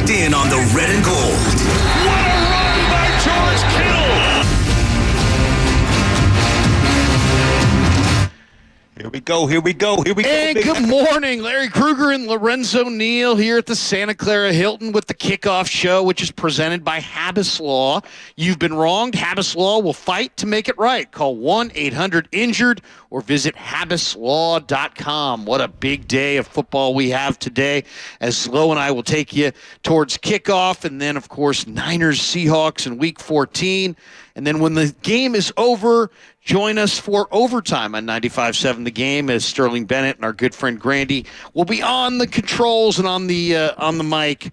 locked in on the red and gold. What a run by George Kittle! Here we go. And good morning, Larry Krueger and Lorenzo Neal here at the Santa Clara Hilton with the Kickoff Show, which is presented by Habas Law. You've been wronged. Habas Law will fight to make it right. Call 1-800-INJURED or visit habaslaw.com. What a big day of football we have today, as Lo and I will take you towards kickoff, and then, of course, Niners, Seahawks in Week 14. And then when the game is over, join us for overtime on 95.7 The Game, as Sterling Bennett and our good friend Grandy will be on the controls and on the mic,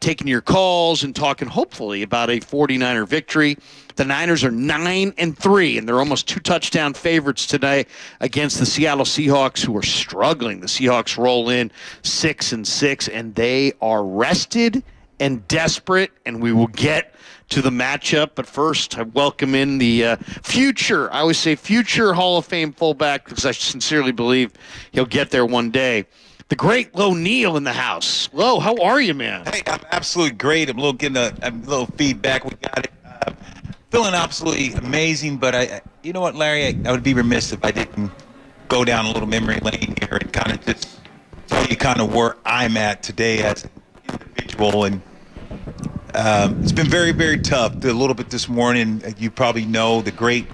taking your calls and talking hopefully about a 49er victory. The Niners are 9-3, and they're almost 2-touchdown favorites today against the Seattle Seahawks, who are struggling. The Seahawks roll in 6-6, and they are rested and desperate, and we will get to the matchup. But first, I welcome in the future Hall of Fame fullback, because I sincerely believe he'll get there one day. The great Lo Neal in the house. Lo, how are you, man? Hey, I'm absolutely great. I'm getting a little feedback. We got it. Feeling absolutely amazing, but you know what, Larry? I would be remiss if I didn't go down a little memory lane here and kind of just tell you kind of where I'm at today as an individual. And it's been very, very tough. A little bit this morning, you probably know the great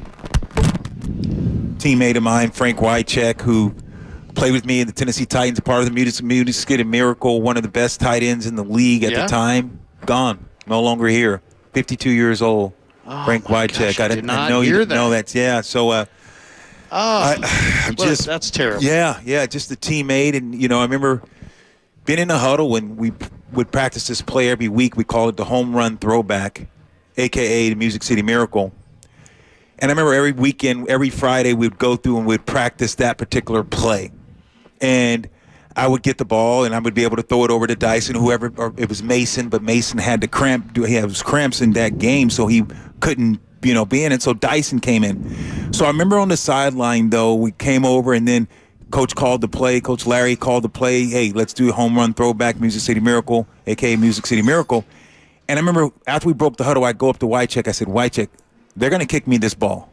teammate of mine, Frank Wycheck, who played with me in the Tennessee Titans, part of the Music Miracle, one of the best tight ends in the league at the time. Gone. No longer here. 52 years old. Oh, Frank Wycheck. I did not know hear you didn't that. know that. Yeah. So, that's terrible. Yeah, just a teammate. And, I remember being in the huddle when we would practice this play every week. We call it the home run throwback, a.k.a. the Music City Miracle. And I remember every weekend, every Friday, we'd go through and we'd practice that particular play. And I would get the ball, and I would be able to throw it over to Dyson, whoever, or it was Mason, but Mason had he had cramps in that game, so he couldn't, be in it. So Dyson came in. So I remember on the sideline, though, we came over, and then Coach called the play. Coach Larry called the play. Hey, let's do a home run throwback, Music City Miracle, a.k.a. Music City Miracle. And I remember after we broke the huddle, I go up to Wycheck. I said, Wycheck, they're going to kick me this ball.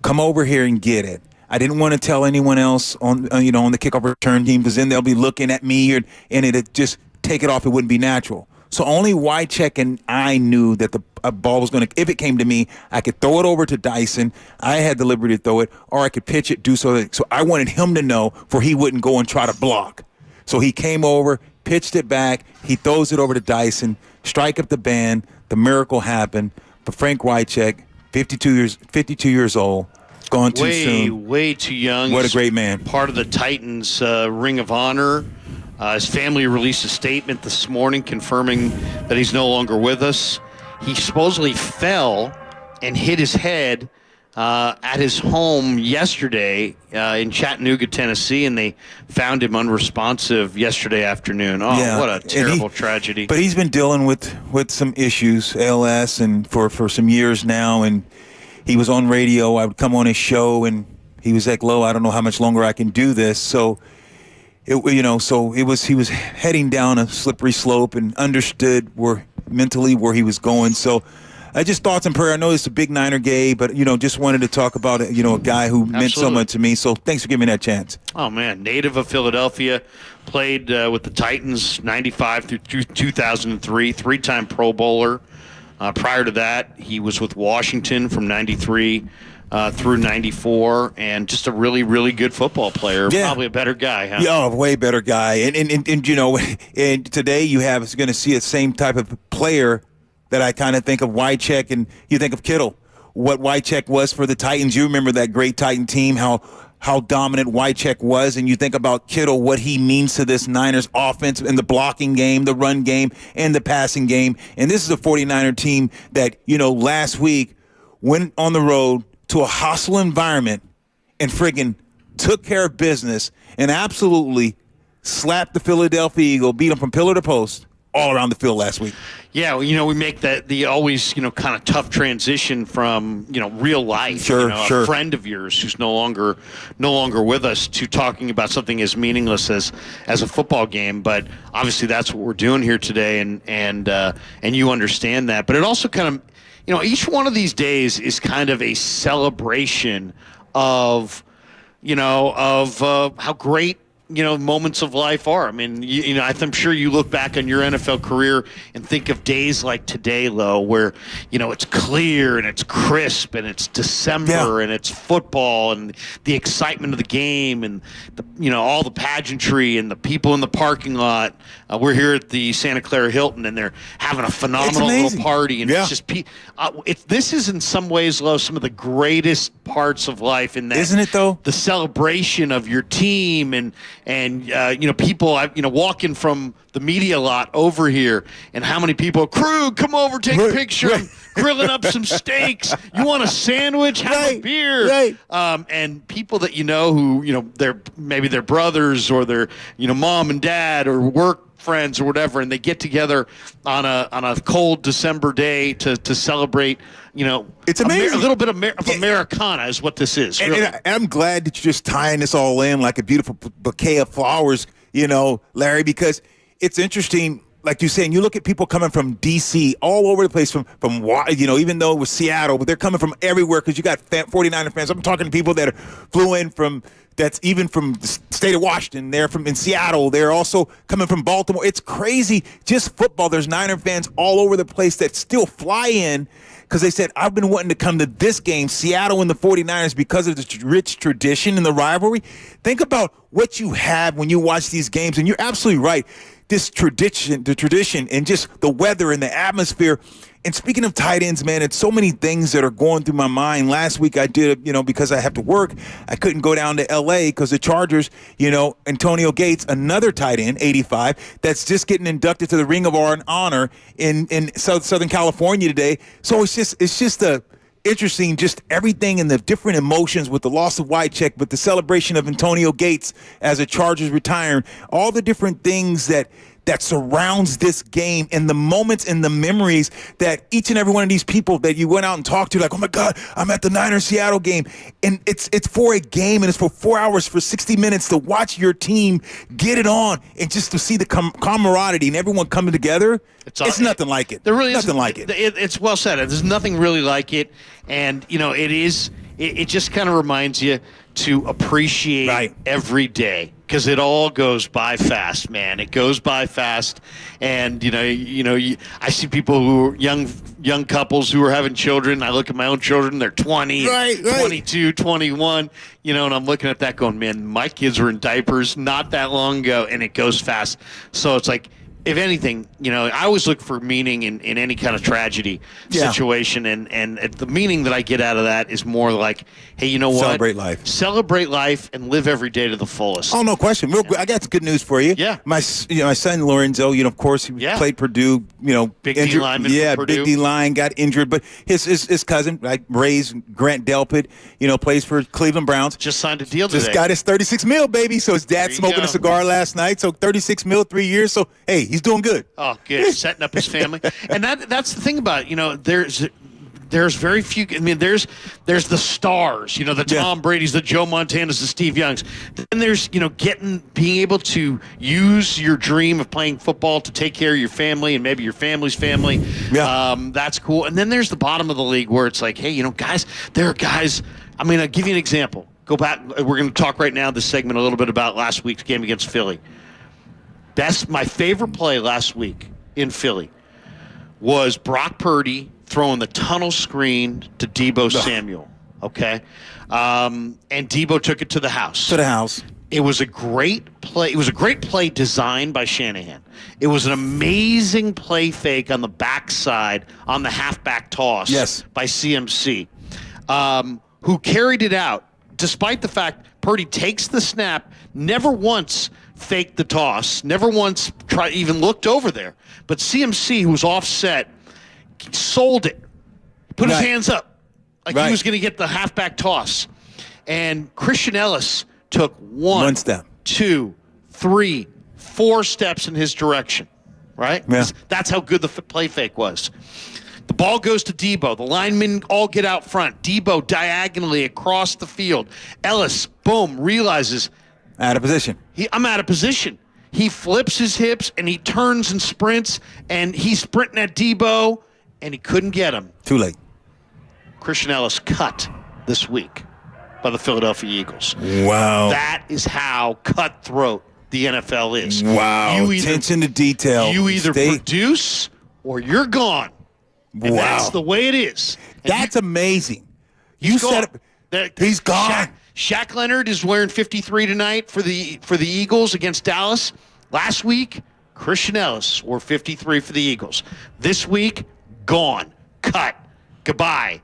Come over here and get it. I didn't want to tell anyone else on the kickoff return team, because then they'll be looking at me and it'd just take it off. It wouldn't be natural. So only Wycheck and I knew that the ball was going to, if it came to me, I could throw it over to Dyson. I had the liberty to throw it, or I could pitch it, do so. So I wanted him to know, for he wouldn't go and try to block. So he came over, pitched it back. He throws it over to Dyson, strike up the band. The miracle happened. But Frank Wycheck, 52 years old. Gone too soon. Way too young. What a great man. Part of the Titans Ring of Honor. His family released a statement this morning confirming that he's no longer with us. He supposedly fell and hit his head at his home yesterday in Chattanooga, Tennessee, and they found him unresponsive yesterday afternoon. Oh, yeah. What a terrible tragedy. But he's been dealing with some issues, ALS, and for some years now, and he was on radio. I would come on his show, and he was like, Lo, I don't know how much longer I can do this. So, he was heading down a slippery slope and understood mentally where he was going. So I just thoughts and prayer. I know it's a big Niner game, but, just wanted to talk about it, a guy who meant so much to me. So thanks for giving me that chance. Oh, man. Native of Philadelphia, played with the Titans 95 through 2003, three-time Pro Bowler. Prior to that, he was with Washington from 93 through 94, and just a really, really good football player. Yeah. Probably a better guy, huh? Yeah, a way better guy. And today you have going to see a same type of player that I kind of think of Wycheck, and you think of Kittle. What Wycheck was for the Titans. You remember that great Titan team, how dominant Wycheck was, and you think about Kittle, what he means to this Niners offense in the blocking game, the run game, and the passing game. And this is a 49er team that, last week went on the road to a hostile environment and friggin' took care of business and absolutely slapped the Philadelphia Eagle, beat them from pillar to post, all around the field last week. Yeah, well, we make the always, kind of tough transition from, real life. Sure. A friend of yours who's no longer with us to talking about something as meaningless as a football game. But obviously that's what we're doing here today, and you understand that. But it also kind of, each one of these days is kind of a celebration of, how great moments of life are. I mean, I'm sure you look back on your NFL career and think of days like today, Lo, where, it's clear and it's crisp and it's December and it's football and the excitement of the game and, all the pageantry and the people in the parking lot. We're here at the Santa Clara Hilton and they're having a phenomenal little party. And it's just, this is in some ways, Lo, some of the greatest parts of life in that. Isn't it though? The celebration of your team and people, walking from the media lot over here, and how many people, crew, come over, take a picture, I'm grilling up some steaks. You want a sandwich? Have a beer. And people that who they're maybe their brothers or their mom and dad or work friends or whatever, and they get together on a cold December day to celebrate. It's amazing. A little bit of Americana is what this is. Really. And I'm glad that you're just tying this all in like a beautiful bouquet of flowers, Larry, because it's interesting. Like you're saying, you look at people coming from D.C. all over the place, from even though it was Seattle, but they're coming from everywhere because you got 49er fans. I'm talking to people that flew in that's even from the state of Washington. They're in Seattle. They're also coming from Baltimore. It's crazy. Just football. There's Niner fans all over the place that still fly in because they said, I've been wanting to come to this game, Seattle and the 49ers, because of the rich tradition and the rivalry. Think about what you have when you watch these games, and you're absolutely right. This tradition, the tradition, and just the weather and the atmosphere. And speaking of tight ends, man, it's so many things that are going through my mind. Last week I did, because I have to work, I couldn't go down to L.A. because the Chargers, Antonio Gates, another tight end, 85, that's just getting inducted to the Ring of Honor in Southern California today. So it's just interesting, just everything and the different emotions with the loss of Wycheck, but the celebration of Antonio Gates as a Chargers retiring, all the different things that surrounds this game and the moments and the memories that each and every one of these people that you went out and talked to, like, oh my God, I'm at the Niners-Seattle game. And it's for a game and it's for 4 hours, for 60 minutes to watch your team get it on and just to see the camaraderie and everyone coming together. It's nothing like it. There really nothing like it. It's well said. There's nothing really like it. And, it just kind of reminds you to appreciate every day. Because it all goes by fast, man. It goes by fast, and I see people who are young couples who are having children. I look at my own children; they're 20, 22, 21. And I'm looking at that, going, man, my kids were in diapers not that long ago, and it goes fast. So it's like, if anything, I always look for meaning in any kind of tragedy situation, and the meaning that I get out of that is more like, hey, you know what? Celebrate life and live every day to the fullest. Oh, no question. I got some good news for you. Yeah. My son Lorenzo, of course, he played Purdue, big D lineman. Yeah, for Purdue. big D line, got injured, but his cousin, Ray's Grant Delpit, plays for Cleveland Browns. Just signed a deal today. Just got his $36 million, baby. So his dad smoking a cigar last night. So $36 million, 3 years. So hey, he's doing good. Oh, good. Setting up his family. And that's the thing about it. There's very few. I mean, there's the stars, the Tom Brady's, the Joe Montanas, the Steve Youngs. Then there's, being able to use your dream of playing football to take care of your family and maybe your family's family. Yeah. That's cool. And then there's the bottom of the league where it's like, hey, guys, there are guys. I mean, I'll give you an example. Go back. We're going to talk right now, this segment, a little bit about last week's game against Philly. My favorite play last week in Philly was Brock Purdy throwing the tunnel screen to Deebo Samuel, okay? And Deebo took it to the house. It was a great play. It was a great play designed by Shanahan. It was an amazing play fake on the backside on the halfback toss by CMC, who carried it out despite the fact Purdy takes the snap, never once faked the toss, never once even looked over there. But CMC, who was offset, sold it, put his hands up like he was going to get the halfback toss. And Christian Ellis took one step, 2, 3, 4 steps in his direction, right? Yeah. That's how good the play fake was. The ball goes to Debo. The linemen all get out front. Debo diagonally across the field. Ellis, boom, realizes Out of position. I'm out of position. He flips his hips and he turns and sprints, and he's sprinting at Debo, and he couldn't get him. Too late. Christian Ellis cut this week by the Philadelphia Eagles. Wow. That is how cutthroat the NFL is. Wow. Attention to detail. You either produce or you're gone. And that's the way it is. And that's amazing. You said it. He's gone. Shaq Leonard is wearing 53 tonight for the Eagles against Dallas. Last week, Christian Ellis wore 53 for the Eagles. This week, gone, cut, goodbye.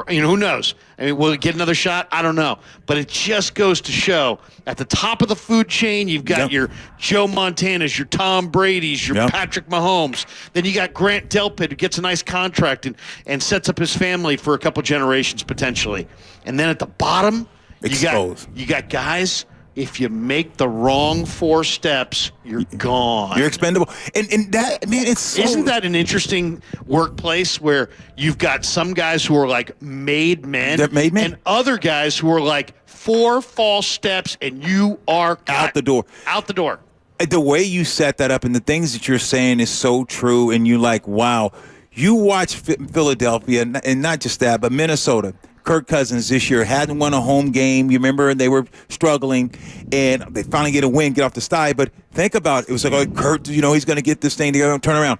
Who knows? I mean, will he get another shot? I don't know. But it just goes to show at the top of the food chain, you've got your Joe Montanas, your Tom Brady's, your Patrick Mahomes. Then you got Grant Delpit, who gets a nice contract and sets up his family for a couple generations potentially. And then at the bottom, you got guys. If you make the wrong 4 steps, you're gone. You're expendable. And that, man, it's so... Isn't that an interesting workplace where you've got some guys who are like made men, and other guys who are like 4 false steps and you are cut. Out the door. Out the door. The way you set that up and the things that you're saying is so true, and you're like, wow. You watch Philadelphia, and not just that, but Minnesota. Kirk Cousins this year hadn't won a home game. You remember they were struggling, and they finally get a win, get off the sty. But think about it. It was like, oh, Kurt, he's going to get this thing together and turn around.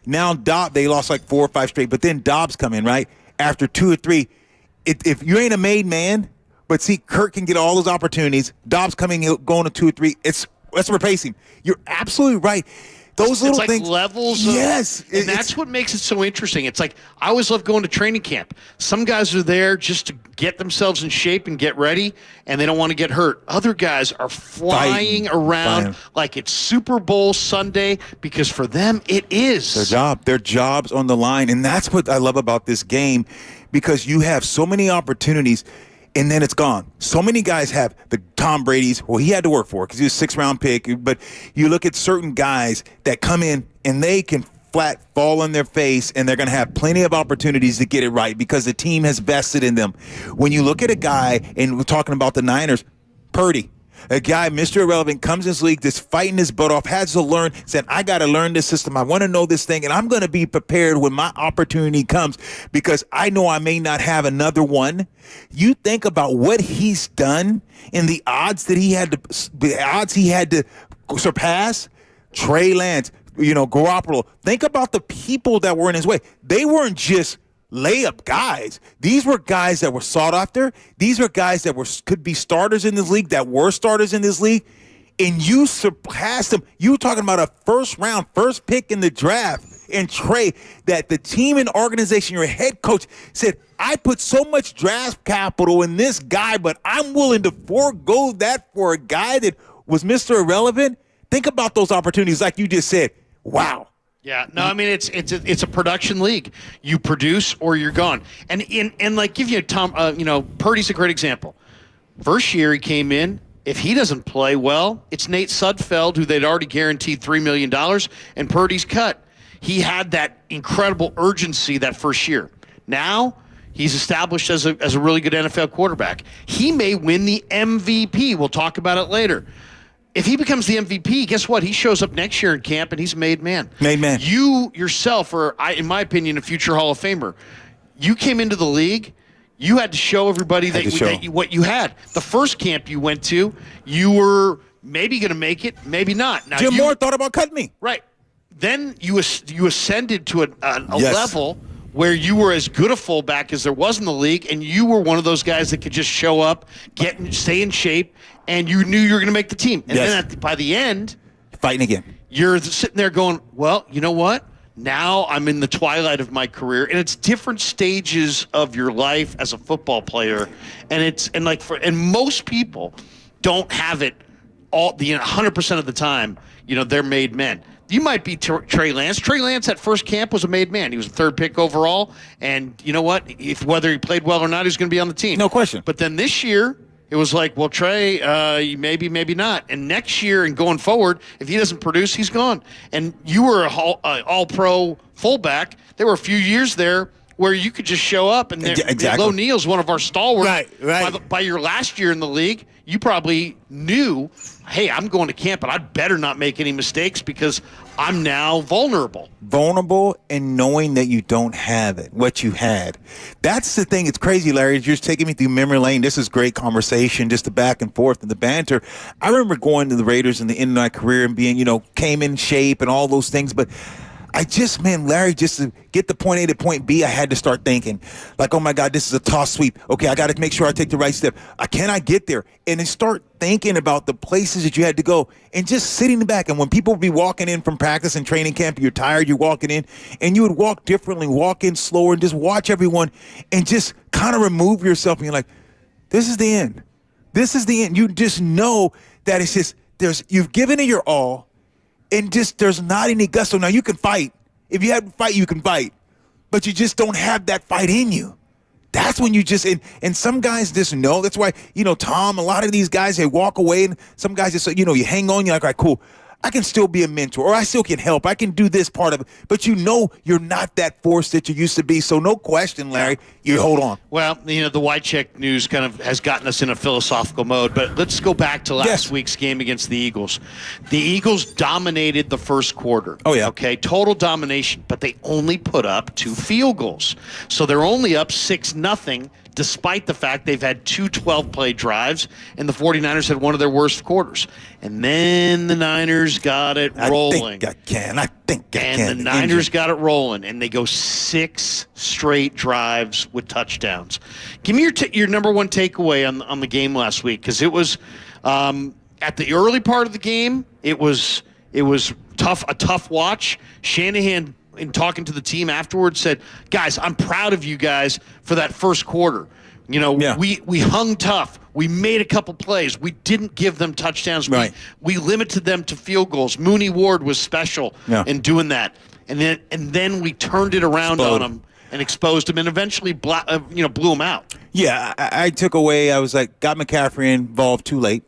Now, they lost like 4 or 5 straight, but then Dobbs come in, right? After 2 or 3. If you ain't a made man, but see, Kurt can get all those opportunities. Dobbs coming, going to 2 or 3. Let's replace him. You're absolutely right. Those little things. Levels. Yes. And that's what makes it so interesting. It's like, I always love going to training camp. Some guys are there just to get themselves in shape and get ready, and they don't want to get hurt. Other guys are flying around like it's Super Bowl Sunday, because for them, it is. Their job's on the line. And that's what I love about this game, because you have so many opportunities, and then it's gone. So many guys have the Tom Brady's. Well, he had to work for it because he was a 6th-round pick. But you look at certain guys that come in and they can flat fall on their face, and they're going to have plenty of opportunities to get it right because the team has vested in them. When you look at a guy, and we're talking about the Niners, Purdy, a guy, Mr. Irrelevant, comes in this league, just fighting his butt off, has to learn, said, I got to learn this system. I want to know this thing, and I'm going to be prepared when my opportunity comes because I know I may not have another one. You think about what he's done and the odds that he had to surpass. Trey Lance, Garoppolo. Think about the people that were in his way. They weren't just layup guys. These were guys that were sought after. These are guys that could be starters in this league, that were starters in this league, and you surpassed them. You were talking about a first pick in the draft, and Trey, that the team and organization, your head coach, said, I put so much draft capital in this guy, but I'm willing to forego that for a guy that was Mr. Irrelevant. Think about those opportunities like you just said. Wow. Yeah, no, I mean it's a production league. You produce or you're gone. And like give you Purdy's a great example. First year he came in. If he doesn't play well, it's Nate Sudfeld, who they'd already guaranteed $3 million, and Purdy's cut. He had that incredible urgency that first year. Now he's established as a really good NFL quarterback. He may win the MVP. We'll talk about it later. If he becomes the MVP, guess what? He shows up next year in camp, and he's a made man. Made man. You yourself are, in my opinion, a future Hall of Famer. You came into the league. You had to show everybody what you had. The first camp you went to, you were maybe going to make it, maybe not. Now, Jim Moore thought about cutting me. Right. Then you ascended to a level where you were as good a fullback as there was in the league, and you were one of those guys that could just show up, stay in shape, and you knew you were going to make the team. And then by the end, fighting again. You're sitting there going, well, you know what? Now I'm in the twilight of my career, and it's different stages of your life as a football player, and most people don't have it all 100% of the time. They're made men. You might be Trey Lance. Trey Lance at first camp was a made man. He was a 3rd pick overall, and you know what? Whether he played well or not, he was going to be on the team. No question. But then this year, It was like, well, Trey, maybe not. And next year and going forward, if he doesn't produce, he's gone. And you were an all-pro fullback. There were a few years there where you could just show up. And exactly. Lo Neal's one of our stalwarts. Right. By your last year in the league, you probably knew, hey, I'm going to camp, but I'd better not make any mistakes because I'm now vulnerable. Vulnerable and knowing that you don't have it, what you had. That's the thing. It's crazy, Larry. You're just taking me through memory lane. This is great conversation, just the back and forth and the banter. I remember going to the Raiders in the end of my career and being, came in shape and all those things, but Larry, just to get the point A to point B, I had to start thinking, like, oh, my God, this is a toss sweep. Okay, I got to make sure I take the right step. Can I get there? And then start thinking about the places that you had to go and just sitting in the back. And when people would be walking in from practice and training camp, you're tired, you're walking in, and you would walk differently, walk in slower, and just watch everyone and just kind of remove yourself. And you're like, this is the end. This is the end. You just know that it's just, you've given it your all. And just there's not any gusto. Now, you can fight. If you have to fight, you can fight. But you just don't have that fight in you. That's when you just and some guys just know. That's why, Tom, a lot of these guys, they walk away, and some guys just, you hang on. You're like, all right, cool. I can still be a mentor, or I still can help. I can do this part of it. But you're not that force that you used to be. So no question, Larry, you hold on. Well, the Wycheck news kind of has gotten us in a philosophical mode. But let's go back to last week's game against the Eagles. The Eagles dominated the first quarter. Oh, yeah. Okay, total domination. But they only put up 2 field goals. So they're only up 6-0. Despite the fact they've had 2 12-play drives, and the 49ers had one of their worst quarters. And then the Niners got it rolling. I think I can. And the Niners got it rolling, and they go 6 straight drives with touchdowns. Give me your number one takeaway on the game last week, because it was at the early part of the game, it was tough, a tough watch. Shanahan, in talking to the team afterwards, said, guys, I'm proud of you guys for that first quarter. We hung tough. We made a couple plays. We didn't give them touchdowns. Right. We limited them to field goals. Mooney Ward was special in doing that. And then we turned it around on them and exposed them and eventually blew them out. Yeah, I took away, I was like, got McCaffrey involved too late,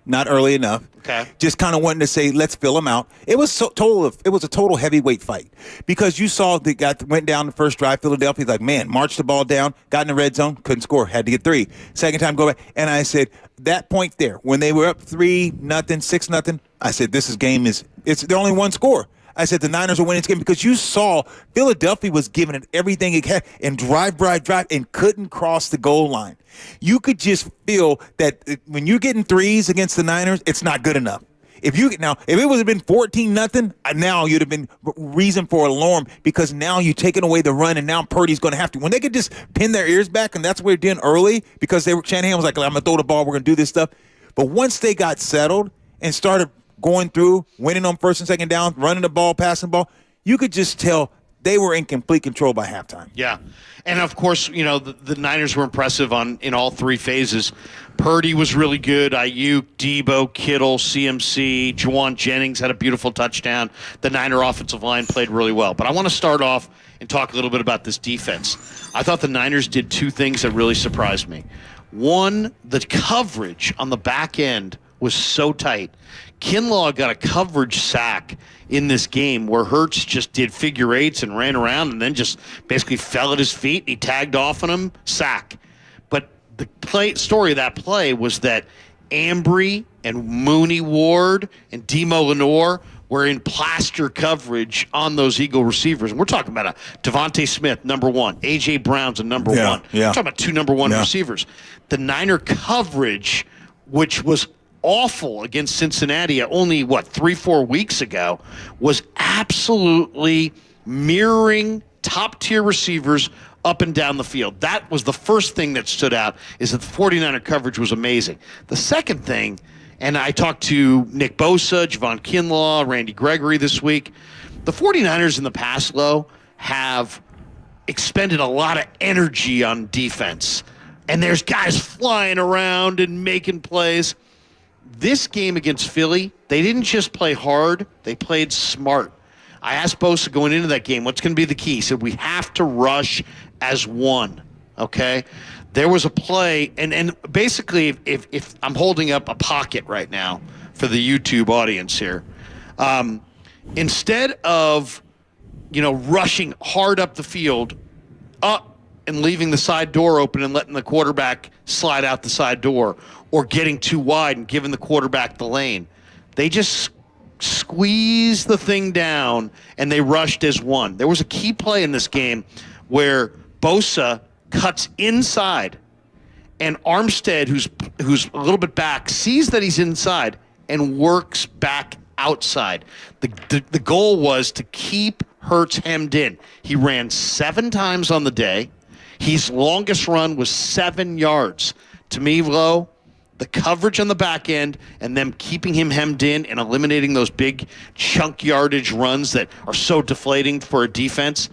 not early enough. Okay. Just kind of wanting to say, let's fill him out. It was a total heavyweight fight, because you saw the guy went down the first drive. Philadelphia's like, man, marched the ball down, got in the red zone, couldn't score, had to get 3. Second time, go back. And I said, that point there, when they were up 3-0, 6-0, I said, it's the only one score. I said the Niners are winning this game, because you saw Philadelphia was giving it everything it had and drive, and couldn't cross the goal line. You could just feel that when you're getting 3s against the Niners, it's not good enough. If it would have been 14-0, now you'd have been reason for alarm, because now you're taking away the run, and now Purdy's going to have to. When they could just pin their ears back, and that's what they're doing early, because Shanahan was like, I'm going to throw the ball, we're going to do this stuff. But once they got settled and started going through, winning on first and second down, running the ball, passing the ball, you could just tell they were in complete control by halftime. Yeah. And, of course, the Niners were impressive in all 3 phases. Purdy was really good. Ayuk, Debo, Kittle, CMC, Juwan Jennings had a beautiful touchdown. The Niner offensive line played really well. But I want to start off and talk a little bit about this defense. I thought the Niners did 2 things that really surprised me. One, the coverage on the back end was so tight. Kinlaw got a coverage sack in this game where Hurts just did figure 8s and ran around and then just basically fell at his feet. He tagged off on him, sack. But the story of that play was that Ambry and Mooney Ward and Demo Lenore were in plaster coverage on those Eagle receivers. And we're talking about a Devontae Smith, number 1. A.J. Brown's a number 1. Yeah. We're talking about 2 number 1 receivers. The Niner coverage, which was awful against Cincinnati only, 3-4 weeks ago, was absolutely mirroring top-tier receivers up and down the field. That was the first thing that stood out, is that the 49er coverage was amazing. The second thing, and I talked to Nick Bosa, Javon Kinlaw, Randy Gregory this week, the 49ers in the pass low have expended a lot of energy on defense. And there's guys flying around and making plays. This game against Philly, they didn't just play hard, they played smart. I asked Bosa going into that game, what's going to be the key? He said, we have to rush as one, okay? There was a play, and basically, if I'm holding up a pocket right now for the YouTube audience here, instead of rushing hard up the field, up and leaving the side door open and letting the quarterback slide out the side door, or getting too wide and giving the quarterback the lane, they just squeezed the thing down and they rushed as one. There was a key play in this game where Bosa cuts inside, and Armstead, who's a little bit back, sees that he's inside and works back outside. The goal was to keep Hurts hemmed in. He ran 7 times on the day. His longest run was 7 yards. To me, Lo, the coverage on the back end and them keeping him hemmed in and eliminating those big chunk yardage runs that are so deflating for a defense,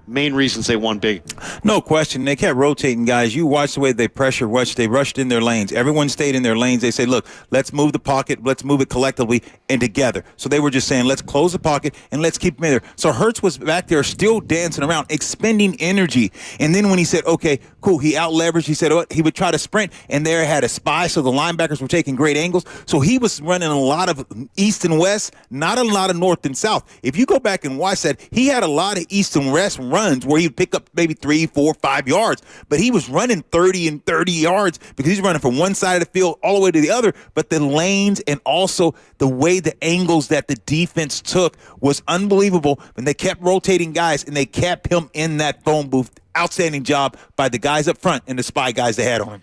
main reasons they won big. No question. They kept rotating guys. You watch the way they they rushed in their lanes. Everyone stayed in their lanes. They say, look, let's move the pocket. Let's move it collectively and together. So they were just saying, let's close the pocket and let's keep them in there. So Hurts was back there still dancing around, expending energy. And then when he said, okay, cool, he out-leveraged. He said he would try to sprint, and there had a spy, so the linebackers were taking great angles. So he was running a lot of east and west, not a lot of north and south. If you go back and watch that, he had a lot of east and west runs where he'd pick up maybe 3, 4, 5 yards, but he was running 30 and 30 yards because he's running from one side of the field all the way to the other. But the lanes and also the way the angles that the defense took was unbelievable. And they kept rotating guys, and they kept him in that phone booth. Outstanding job by the guys up front and the spy guys they had on him.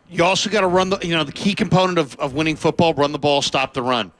You also got to run the key component of winning football, run the ball, stop the run.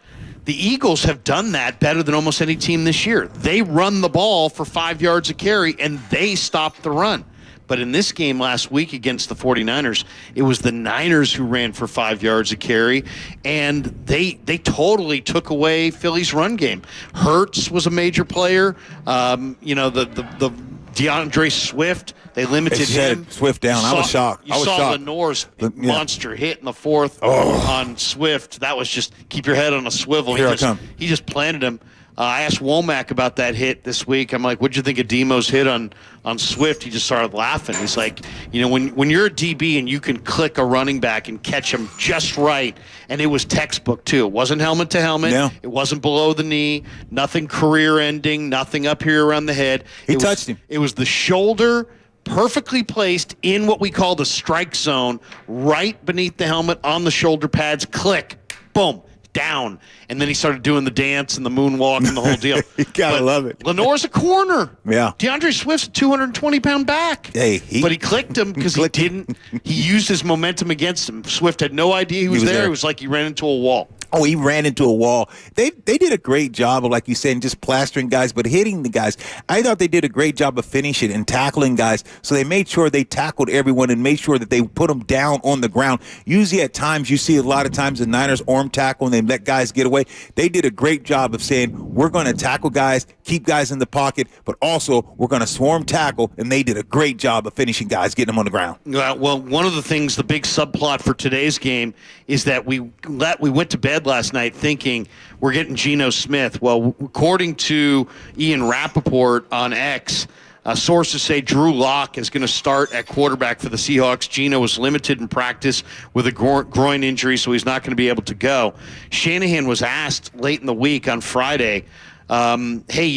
The Eagles have done that better than almost any team this year. They run the ball for 5 yards a carry, and they stop the run. But in this game last week against the 49ers, it was the Niners who ran for 5 yards a carry, and they totally took away Philly's run game. Hurts was a major player. The DeAndre Swift, they limited him. Swift down. I was shocked. You saw Lenore's monster hit in the fourth on Swift. That was just keep your head on a swivel. He just planted him. I asked Womack about that hit this week. I'm like, what'd you think of Demo's hit on Swift? He just started laughing. He's like, when you're a DB and you can click a running back and catch him just right, and it was textbook too. It wasn't helmet to helmet. Yeah. It wasn't below the knee. Nothing career ending. Nothing up here around the head. He touched him. It was the shoulder perfectly placed in what we call the strike zone, right beneath the helmet on the shoulder pads. Click, boom. Down, and then he started doing the dance and the moonwalk and the whole deal. You gotta love it. Lenore's a corner. Yeah. DeAndre Swift's a 220-pound back. Hey, but he clicked him because he didn't. He used his momentum against him. Swift had no idea he was there. It was like he ran into a wall. Oh, he ran into a wall. They did a great job of, like you said, just plastering guys, but hitting the guys. I thought they did a great job of finishing and tackling guys. So they made sure they tackled everyone and made sure that they put them down on the ground. Usually at times, you see a lot of times the Niners arm tackle and they let guys get away. They did a great job of saying, we're going to tackle guys, keep guys in the pocket, but also we're going to swarm tackle, and they did a great job of finishing guys, getting them on the ground. Well, one of the things, the big subplot for today's game is that we went to bed last night thinking we're getting Geno Smith. Well, according to Ian Rappaport on X, sources say Drew Lock is going to start at quarterback for the Seahawks. Geno was limited in practice with a groin injury, so he's not going to be able to go. Shanahan was asked late in the week on Friday, hey,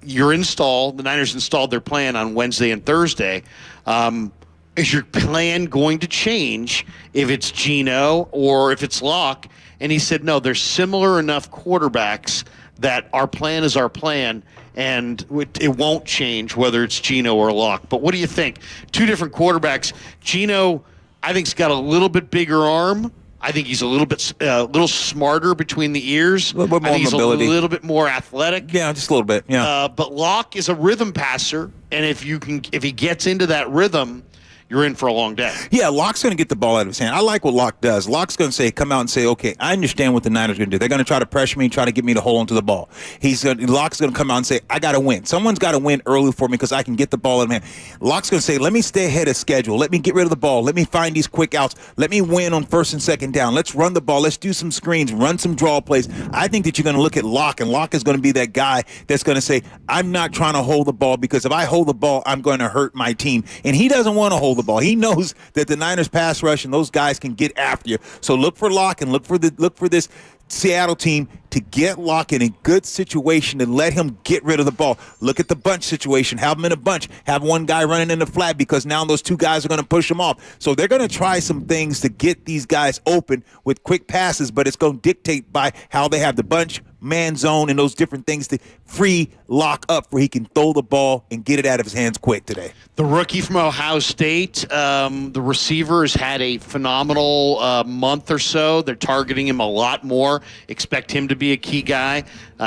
your install, the Niners installed their plan on Wednesday and Thursday. Is your plan going to change if it's Geno or if it's Lock? And he said, no, they're similar enough quarterbacks that our plan is our plan, and it won't change whether it's Geno or Lock. But what do you think? Two different quarterbacks. Geno, I think, has got a little bit bigger arm. I think he's a little smarter between the ears. A little bit more he's mobility. A little bit more athletic. Yeah, just a little bit. Yeah. But Lock is a rhythm passer, and if he gets into that rhythm, you're in for a long day. Yeah, Locke's going to get the ball out of his hand. I like what Locke does. Locke's going to come out and say, okay, I understand what the Niners are going to do. They're going to try to pressure me, try to get me to hold onto the ball. Locke's going to come out and say, I got to win. Someone's got to win early for me because I can get the ball in my hand. Locke's going to say, let me stay ahead of schedule. Let me get rid of the ball. Let me find these quick outs. Let me win on first and second down. Let's run the ball. Let's do some screens, run some draw plays. I think that you're going to look at Locke, and Locke is going to be that guy that's going to say, I'm not trying to hold the ball because if I hold the ball, I'm going to hurt my team. And he doesn't want to hold throw the ball. He knows that the Niners pass rush and those guys can get after you. So look for Lock and look for this Seattle team to get Lock in a good situation and let him get rid of the ball. Look at the bunch situation. Have them in a bunch. Have one guy running in the flat because now those two guys are going to push them off. So they're going to try some things to get these guys open with quick passes, but it's going to dictate by how they have the bunch, man zone, and those different things to free Lock up where he can throw the ball and get it out of his hands quick today. The rookie from Ohio State, the receiver has had a phenomenal month or so. They're targeting him a lot more. Expect him to be a key guy.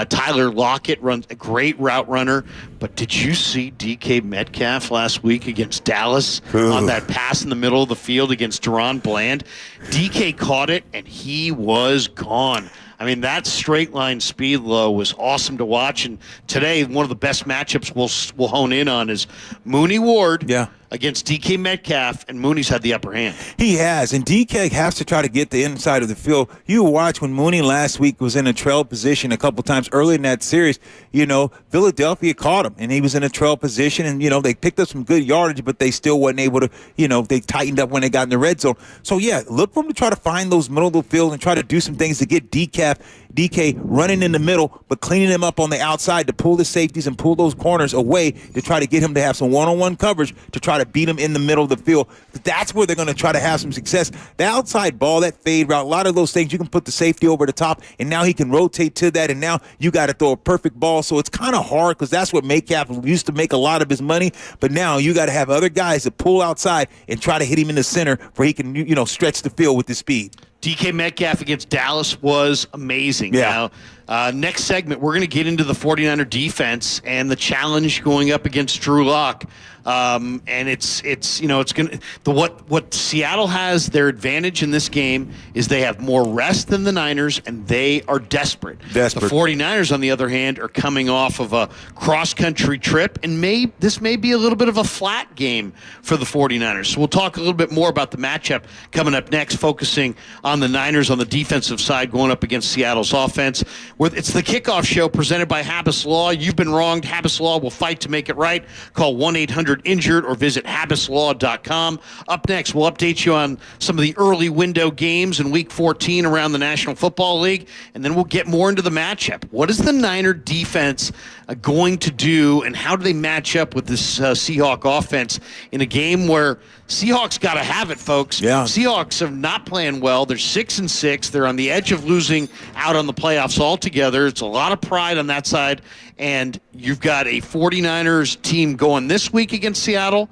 Tyler Lockett runs a great route runner. But did you see DK Metcalf last week against Dallas on that pass in the middle of the field against Deron Bland? DK caught it, and he was gone. I mean, that straight line speed low was awesome to watch. And today, one of the best matchups we'll hone in on is Mooney Ward against DK Metcalf, and Mooney's had the upper hand. He has, and DK has to try to get the inside of the field. You watch when Mooney last week was in a trail position a couple times early in that series. You know, Philadelphia caught him, and he was in a trail position, and, you know, they picked up some good yardage, but they still wasn't able to, you know, they tightened up when they got in the red zone. So, yeah, look for him to try to find those middle of the field and try to do some things to get DK running in the middle, but cleaning him up on the outside to pull the safeties and pull those corners away to try to get him to have some one-on-one coverage to try to beat him in the middle of the field. That's where they're going to try to have some success. The outside ball, that fade route, a lot of those things, you can put the safety over the top, and now he can rotate to that, and now you got to throw a perfect ball. So it's kind of hard because that's what Metcalf used to make a lot of his money, but now you got to have other guys that pull outside and try to hit him in the center where he can, you know, stretch the field with his speed. DK Metcalf against Dallas was amazing. Yeah. Now, next segment, we're going to get into the 49er defense and the challenge going up against Drew Lock. And it's you know, it's going to what Seattle has, their advantage in this game is they have more rest than the Niners, and they are desperate. The 49ers, on the other hand, are coming off of a cross-country trip, and this may be a little bit of a flat game for the 49ers. So we'll talk a little bit more about the matchup coming up next, focusing on the Niners on the defensive side going up against Seattle's offense. It's the Kickoff Show presented by Habas Law. You've been wronged. Habas Law will fight to make it right. Call 1-800-INJURED or visit habaslaw.com. Up next, we'll update you on some of the early window games in Week 14 around the National Football League, and then we'll get more into the matchup. What is the Niner defense going to do, and how do they match up with this Seahawk offense in a game where Seahawks got to have it, folks? Yeah. Seahawks are not playing well. They're 6-6. They're on the edge of losing out on the playoffs altogether. It's a lot of pride on that side. And you've got a 49ers team going this week against Seattle,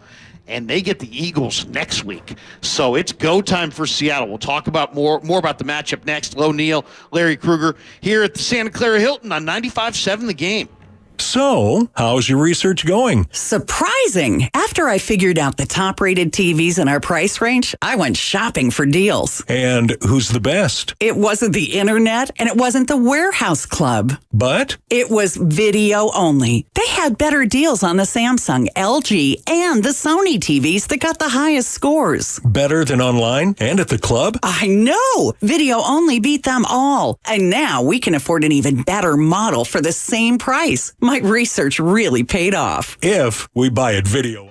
and they get the Eagles next week. So it's go time for Seattle. We'll talk about more about the matchup next. Lo Neal, Larry Krueger here at the Santa Clara Hilton on 95.7 The Game. So, how's your research going? Surprising. After I figured out the top-rated TVs in our price range, I went shopping for deals. And who's the best? It wasn't the internet, and it wasn't the warehouse club. But? It was video only. They had better deals on the Samsung, LG, and the Sony TVs that got the highest scores. Better than online and at the club? I know. Video only beat them all. And now we can afford an even better model for the same price. My research really paid off. If we buy it video.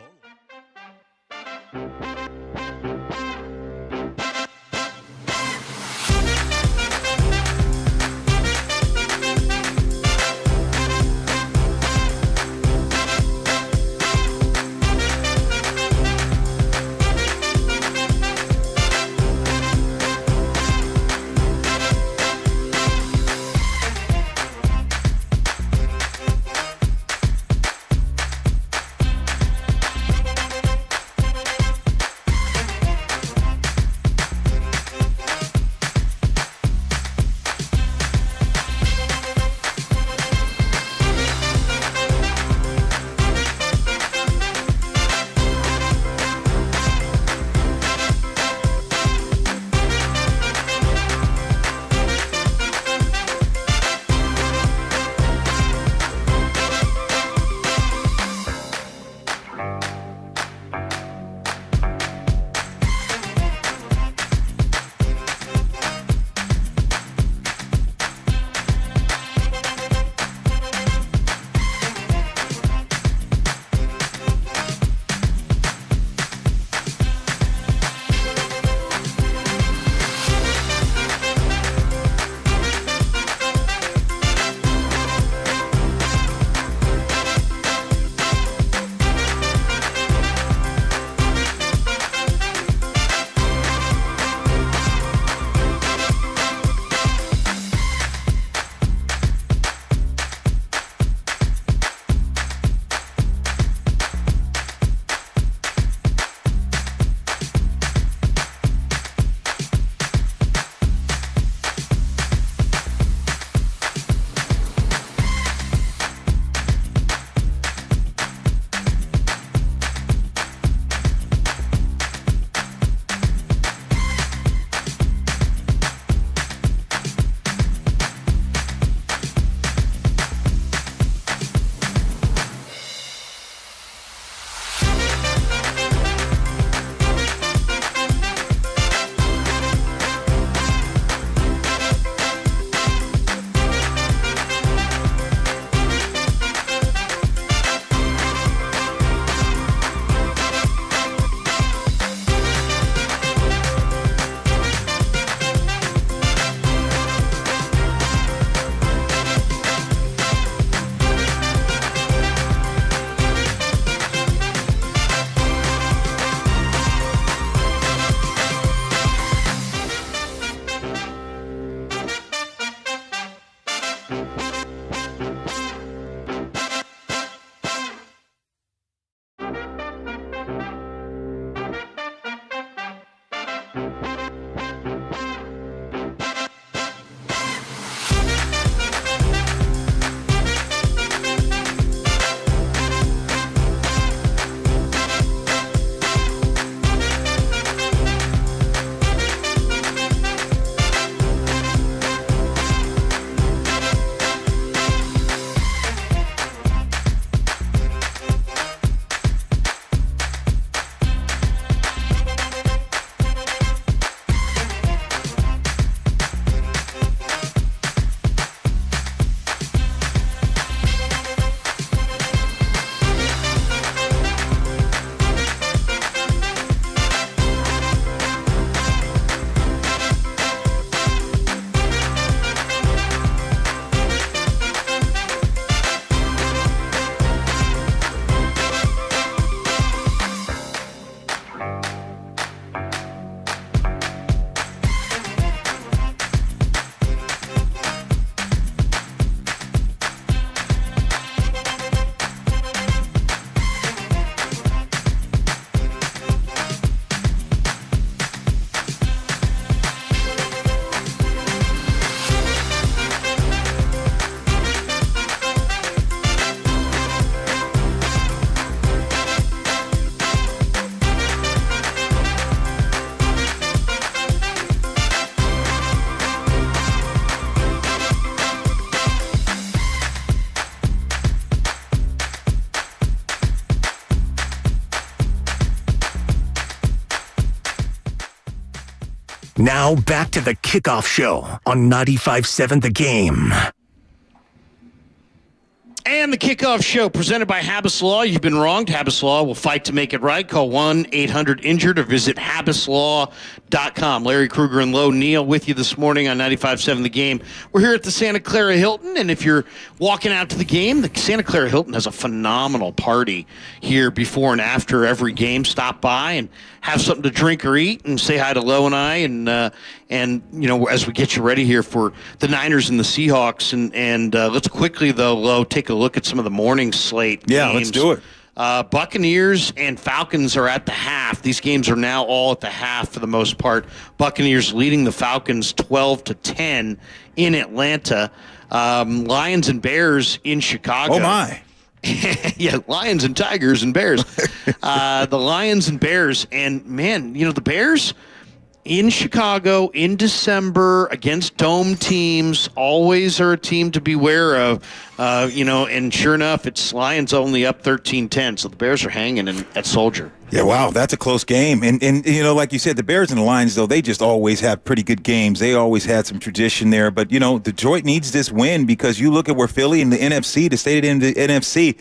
Now back to the Kickoff Show on 95.7 The Game. And the Kickoff Show presented by Habas Law. You've been wronged. Habas Law will fight to make it right. Call 1-800-INJURED or visit habaslaw.com. Larry Krueger and Lowe Neal with you this morning on 95.7 The Game. We're here at the Santa Clara Hilton, and if you're walking out to the game, the Santa Clara Hilton has a phenomenal party here before and after every game. Stop by and have something to drink or eat and say hi to Lowe and I, and you know, as we get you ready here for the Niners and the Seahawks. And let's quickly, though, Lowe, take a look at some of the morning slate Yeah, games. let's do it. Buccaneers and Falcons are at the half. These games are now all at the half for the most part. Buccaneers leading the Falcons 12-10 in Atlanta. Lions and Bears in Chicago. Oh, my. Yeah, Lions and Tigers and Bears. The Lions and Bears. And, man, you know, the Bears in Chicago in December against dome teams always are a team to beware of. You know, and sure enough, it's Lions only up 13-10. So the Bears are hanging at Soldier. Yeah, wow, that's a close game. And you know, like you said, the Bears and the Lions, though, they just always have pretty good games. They always had some tradition there. But, you know, Detroit needs this win because you look at where Philly and the NFC, the state of the NFC,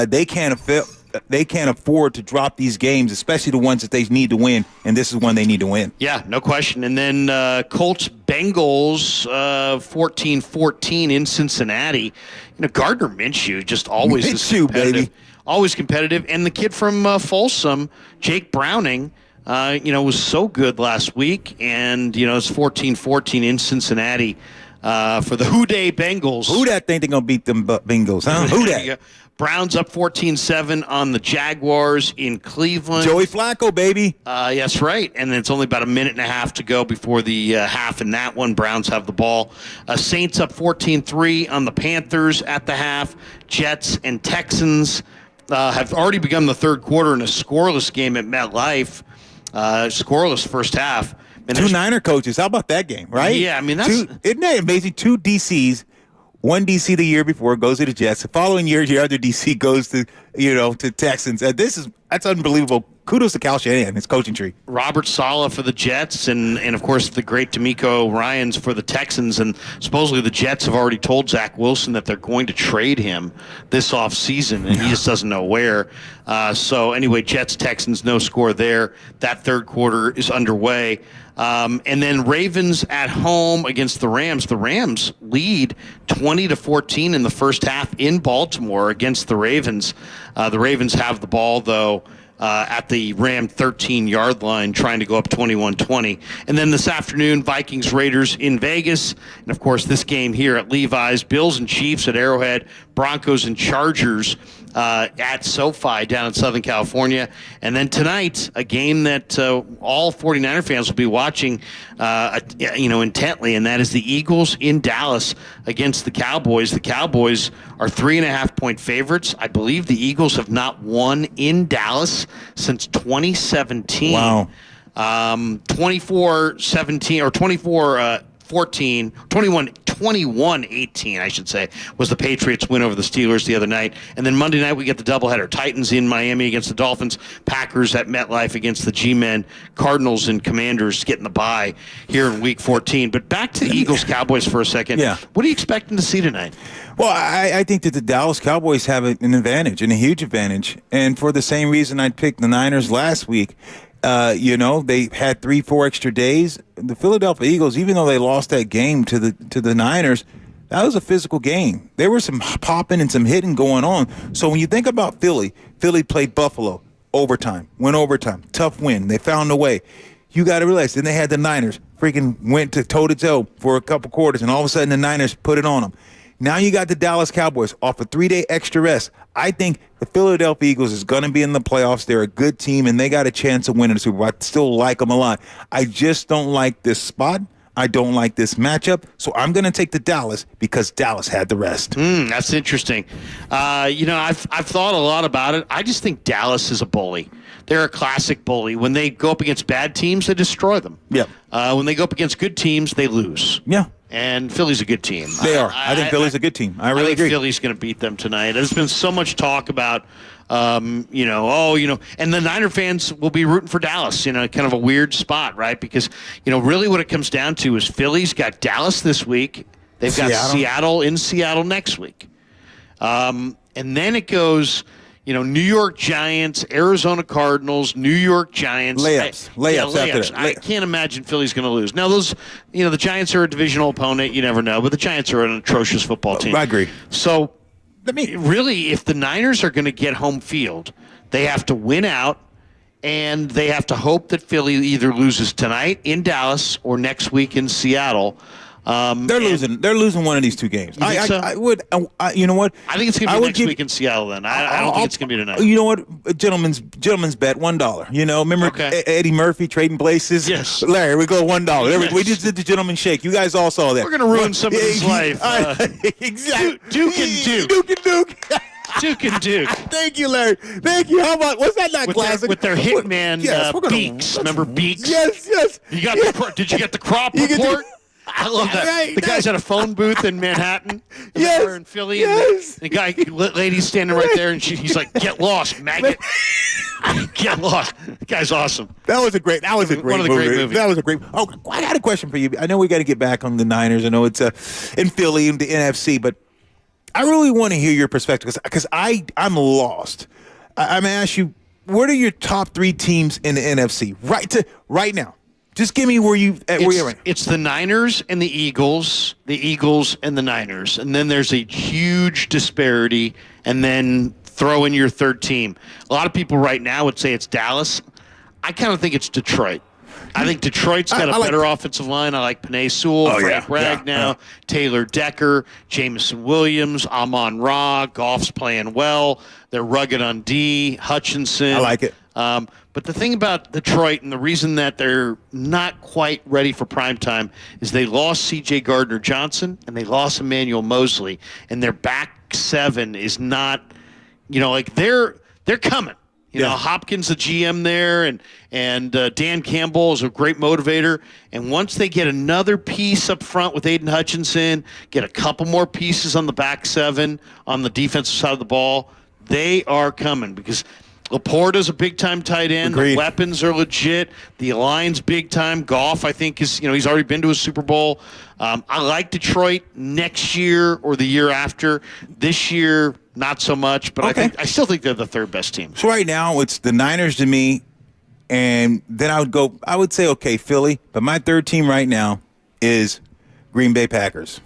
they can't afford to drop these games, especially the ones that they need to win, and this is one they need to win. Yeah, no question. And then Colts-Bengals 14-14 in Cincinnati. You know, Gardner Minshew just always is competitive. Baby. Always competitive. And the kid from Folsom, Jake Browning, you know, was so good last week. And, you know, it's 14-14 in Cincinnati for the Who Dey Bengals. Who that think they're going to beat them Bengals, huh? Who that? Browns up 14-7 on the Jaguars in Cleveland. Joey Flacco, baby. That's right. And it's only about a minute and a half to go before the half in that one. Browns have the ball. Saints up 14-3 on the Panthers at the half. Jets and Texans have already begun the third quarter in a scoreless game at MetLife. Scoreless first half. And Two Niner coaches. How about that game, right? Yeah, I mean, isn't that amazing? Two DCs. One DC the year before goes to the Jets. The following year, your other DC goes to, you know, to Texans. And that's unbelievable. Kudos to Kyle Shanahan and his coaching tree. Robert Saleh for the Jets and of course, the great D'Amico Ryans for the Texans. And supposedly the Jets have already told Zach Wilson that they're going to trade him this offseason, and he just doesn't know where. So anyway, Jets, Texans, no score there. That third quarter is underway. And then Ravens at home against the Rams. The Rams lead 20-14 in the first half in Baltimore against the Ravens. The Ravens have the ball, though, at the Ram 13-yard line, trying to go up 21-20. And then this afternoon, Vikings-Raiders in Vegas. And, of course, this game here at Levi's. Bills and Chiefs at Arrowhead. Broncos and Chargers at SoFi down in Southern California. And then tonight, a game that all 49er fans will be watching intently, and that is the Eagles in Dallas against the Cowboys. The Cowboys are 3.5-point favorites. I believe the Eagles have not won in Dallas since 2017. Wow. 24-17 or 24-14, 21-18, I should say, was the Patriots' win over the Steelers the other night. And then Monday night we get the doubleheader. Titans in Miami against the Dolphins, Packers at MetLife against the G-Men, Cardinals and Commanders getting the bye here in Week 14. But back to the Eagles-Cowboys for a second. Yeah. What are you expecting to see tonight? Well, I think that the Dallas Cowboys have an advantage, and a huge advantage. And for the same reason I picked the Niners last week, they had 3-4 extra days. The Philadelphia Eagles, even though they lost that game to the Niners, that was a physical game. There was some popping and some hitting going on. So when you think about Philly played Buffalo, went overtime, tough win. They found a way. You got to realize, then they had the Niners, freaking went to toe-to-toe for a couple quarters, and all of a sudden the Niners put it on them. Now you got the Dallas Cowboys off a 3-day extra rest. I think the Philadelphia Eagles is going to be in the playoffs. They're a good team, and they got a chance of winning the Super Bowl. I still like them a lot. I just don't like this spot. I don't like this matchup. So I'm going to take the Dallas because Dallas had the rest. That's interesting. I've thought a lot about it. I just think Dallas is a bully. They're a classic bully. When they go up against bad teams, they destroy them. Yeah. When they go up against good teams, they lose. Yeah. And Philly's a good team. They are. I think Philly's a good team. I really agree. Philly's going to beat them tonight. There's been so much talk about, and the Niner fans will be rooting for Dallas, kind of a weird spot, right? Because, really what it comes down to is Philly's got Dallas this week. They've got Seattle in Seattle next week. And then it goes, New York Giants, Arizona Cardinals, New York Giants. Layups after that. I can't imagine Philly's going to lose. Now, those, the Giants are a divisional opponent. You never know. But the Giants are an atrocious football team. I agree. So, really, if the Niners are going to get home field, they have to win out, and they have to hope that Philly either loses tonight in Dallas or next week in Seattle. They're losing one of these two games. You think so? I would. You know what? I think it's going to be next week in Seattle. Then I don't think it's going to be tonight. You know what? Gentlemen's bet $1. Remember Eddie Murphy trading places? Yes. Larry, we go $1. Yes. We just did the gentleman's shake. You guys all saw that. We're going to ruin somebody's life. Exactly. Duke and Duke. Duke and Duke. Thank you, Larry. Thank you. How about, was that not classic? With their hitman Beaks. Remember Beaks? Yes. Did you get the crop report? I love that. Right, the guy's at a phone booth in Manhattan. Yes. In Philly. Yes. And the lady's standing right there, and he's like, "Get lost, maggot." Get lost. The guy's awesome. That was a great one of the great movies. That was a great. Oh, I got a question for you. I know we got to get back on the Niners. I know it's in Philly in the NFC, but I really want to hear your perspective because I'm lost. I'm gonna ask you, what are your top 3 teams in the NFC right now? Just give me where you're at. It's the Niners and the Eagles and the Niners. And then there's a huge disparity, and then throw in your third team. A lot of people right now would say it's Dallas. I kind of think it's Detroit. I think Detroit's got a better offensive line. I like Penei Sewell, Frank Ragnow, Taylor Decker, Jameson Williams, Amon-Ra. Goff's playing well. They're rugged on D. Hutchinson. I like it. But the thing about Detroit, and the reason that they're not quite ready for prime time, is they lost C.J. Gardner-Johnson and they lost Emmanuel Mosley, and their back 7 is not, they're coming. Hopkins, the GM there, and Dan Campbell is a great motivator. And once they get another piece up front with Aiden Hutchinson, get a couple more pieces on the back 7 on the defensive side of the ball, they are coming because Laporta's a big-time tight end. Agreed. The weapons are legit. The line's big-time. Goff, I think, is he's already been to a Super Bowl. I like Detroit next year or the year after. This year, not so much, but I still think they're the third best team. So right now, it's the Niners to me, and then I would say, okay, Philly, but my third team right now is Green Bay Packers.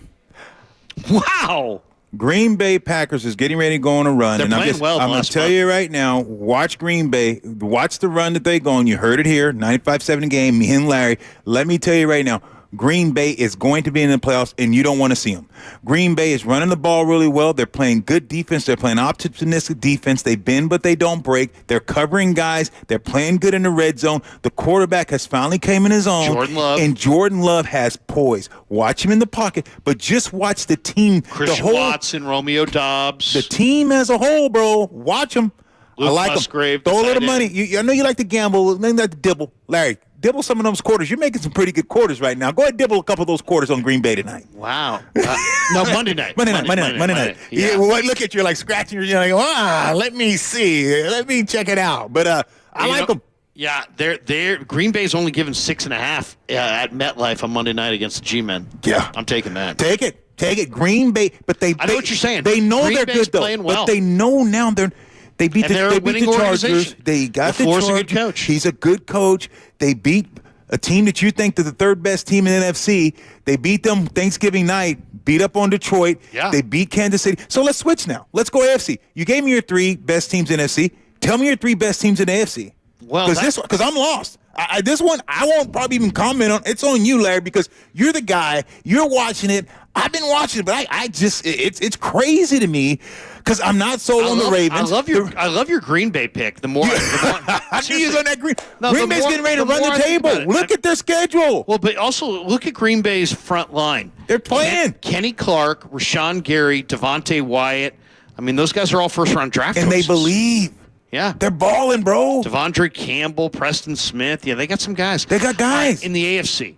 Wow. Green Bay Packers is getting ready to go on a run. They're playing well. I'm going to tell you right now, watch Green Bay. Watch the run that they go on. You heard it here, 95-7 game, me and Larry. Let me tell you right now, Green Bay is going to be in the playoffs, and you don't want to see them. Green Bay is running the ball really well. They're playing good defense. They're playing opportunistic defense. They bend, but they don't break. They're covering guys. They're playing good in the red zone. The quarterback has finally came in his own. Jordan Love. And Jordan Love has poise. Watch him in the pocket, but just watch the team. Christian Watson, Romeo Dobbs. The team as a whole, bro. Watch them. Luke I like Musgrave, them. Throw a little tight money. end. I know you like to gamble. Maybe like to dibble. Larry, dibble some of those quarters. You're making some pretty good quarters right now. Go ahead and dibble a couple of those quarters on Green Bay tonight. Wow. No, Monday night. Monday night. Yeah. Well, look at you like scratching your like, let me see. Let me check it out. But I like them. Yeah, they're Green Bay's only given 6.5 at MetLife on Monday night against the G-Men. Yeah. I'm taking that. Take it. Green Bay. But I know what you're saying. They know Green they're Bay's good, though. playing well. But they know now they beat And they're a winning the Chargers. organization. They got the LaFleur's Chargers. a good coach. He's a good coach. They beat a team that you think is the third best team in the NFC. They beat them Thanksgiving night, beat up on Detroit. Yeah. They beat Kansas City. So let's switch now. Let's go AFC. You gave me your 3 best teams in NFC. Tell me your 3 best teams in AFC. Well, Because I'm lost. This one, I won't probably even comment on. It's on you, Larry, because you're the guy. You're watching it. I've been watching it, but I just it's crazy to me because I'm not sold on the Ravens. I love your Green Bay pick. The more I knew you was on that Green. No, Green Bay's getting ready to run the table. Look at their schedule. Well, but also look at Green Bay's front line. They're playing. Kenny Clark, Rashawn Gary, Devontae Wyatt. I mean, those guys are all first-round draft And choices. they believe. Yeah. They're balling, bro. Devondre Campbell, Preston Smith. Yeah, they got some guys. They got guys. In the AFC.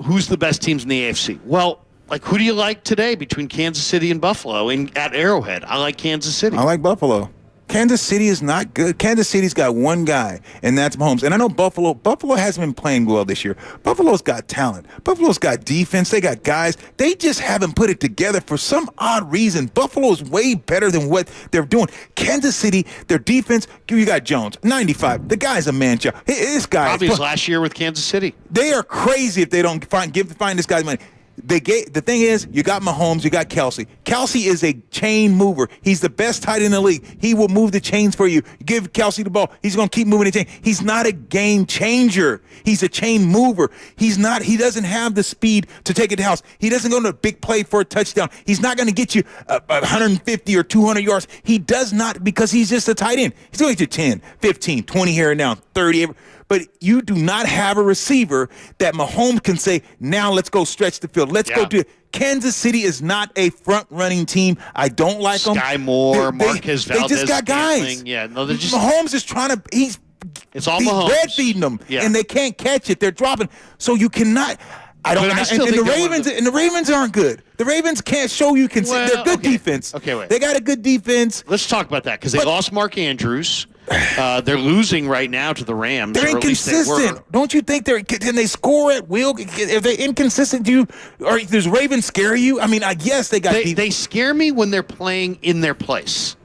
Who's the best teams in the AFC? Well, like, who do you like today between Kansas City and Buffalo at Arrowhead? I like Kansas City. I like Buffalo. Kansas City is not good. Kansas City's got one guy, and that's Mahomes. And I know Buffalo hasn't been playing well this year. Buffalo's got talent. Buffalo's got defense. They got guys. They just haven't put it together for some odd reason. Buffalo's way better than what they're doing. Kansas City, their defense, you got Jones, 95. The guy's a man-child. This guy. Probably his last year with Kansas City. They are crazy if they don't find this guy's money. The thing is, you got Mahomes, you got Kelsey. Kelsey is a chain mover. He's the best tight end in the league. He will move the chains for you. You give Kelsey the ball, he's going to keep moving the chain. He's not a game changer. He's a chain mover. He doesn't have the speed to take it to the house. He doesn't go to a big play for a touchdown. He's not going to get you 150 or 200 yards. He does not, because he's just a tight end. He's going to get you 10, 15, 20 here and now, 30. But you do not have a receiver that Mahomes can say, now let's go stretch the field. Let's go do it. Kansas City is not a front-running team. I don't like them. Sky Moore, Marquez Valdez. They just got guys. Scantling. Yeah, no, they're just. Mahomes is trying to. It's all he's Mahomes. bread-feeding them, and they can't catch it. They're dropping. So you cannot. And the Ravens aren't good. The Ravens can't show you. They're good defense. Okay, wait. They got a good defense. Let's talk about that because they lost Mark Andrews. They're losing right now to the Rams. They're inconsistent. Don't you think can they score at will? If they're inconsistent, does Ravens scare you? I mean, I guess they got. They scare me when they're playing in their place,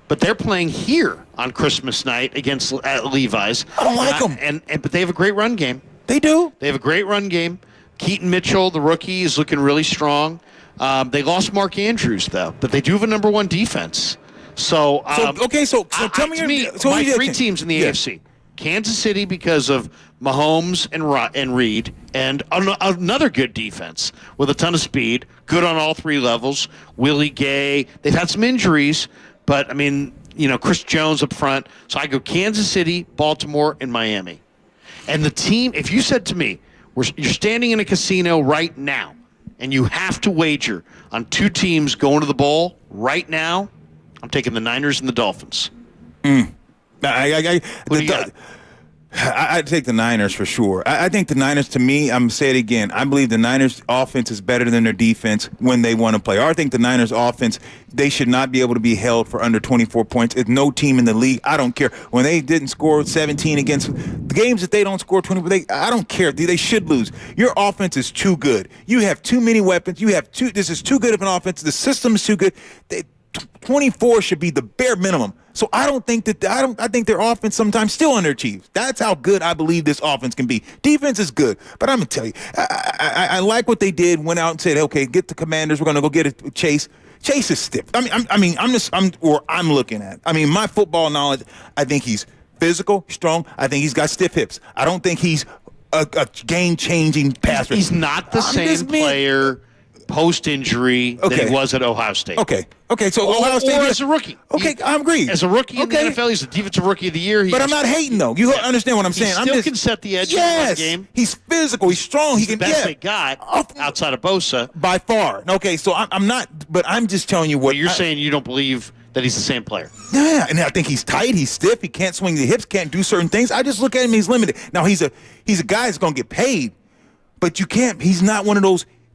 but they're playing here on Christmas night against Levi's. I don't like them. But they have a great run game. They do. They have a great run game. Keaton Mitchell, the rookie, is looking really strong. They lost Mark Andrews though, but they do have a number 1 defense. So tell me my 3 teams in the AFC: Kansas City because of Mahomes and Reed, and another good defense with a ton of speed, good on all 3 levels. Willie Gay. They've had some injuries, but I mean, Chris Jones up front. So I go Kansas City, Baltimore, and Miami. And the team, if you said to me, you're standing in a casino right now, and you have to wager on 2 teams going to the bowl right now, I'm taking the Niners and the Dolphins. I take the Niners for sure. I think the Niners, to me, I'm going to say it again, I believe the Niners offense is better than their defense when they want to play. Or I think the Niners offense, they should not be able to be held for under 24 points. It's no team in the league. I don't care. When they didn't score 17 against the games that they don't score 20, I don't care. They should lose. Your offense is too good. You have too many weapons. This is too good of an offense. The system is too good. 24 should be the bare minimum. So I think their offense sometimes still underachieves. That's how good I believe this offense can be. Defense is good, but I'm gonna tell you, I like what they did. Went out and said, okay, get the Commanders. We're gonna go get a Chase. Chase is stiff. I'm looking at. My football knowledge. I think he's physical, strong. I think he's got stiff hips. I don't think he's a game-changing passer. He's not the same player post-injury that he was at Ohio State. Okay, so Ohio State. Or as a rookie. Okay, I agree. As a rookie in the NFL, he's the defensive rookie of the year. But I'm not hating, though. You understand what I'm saying? He still can set the edge in the game. He's physical. He's strong. He's the best they got outside of Bosa. By far. Okay, so I'm not, but I'm just telling you what. But you're saying you don't believe that he's the same player. Yeah, and I think he's tight. He's stiff. He can't swing the hips. Can't do certain things. I just look at him. He's limited. Now he's a guy that's going to get paid, but you can't. He's not one of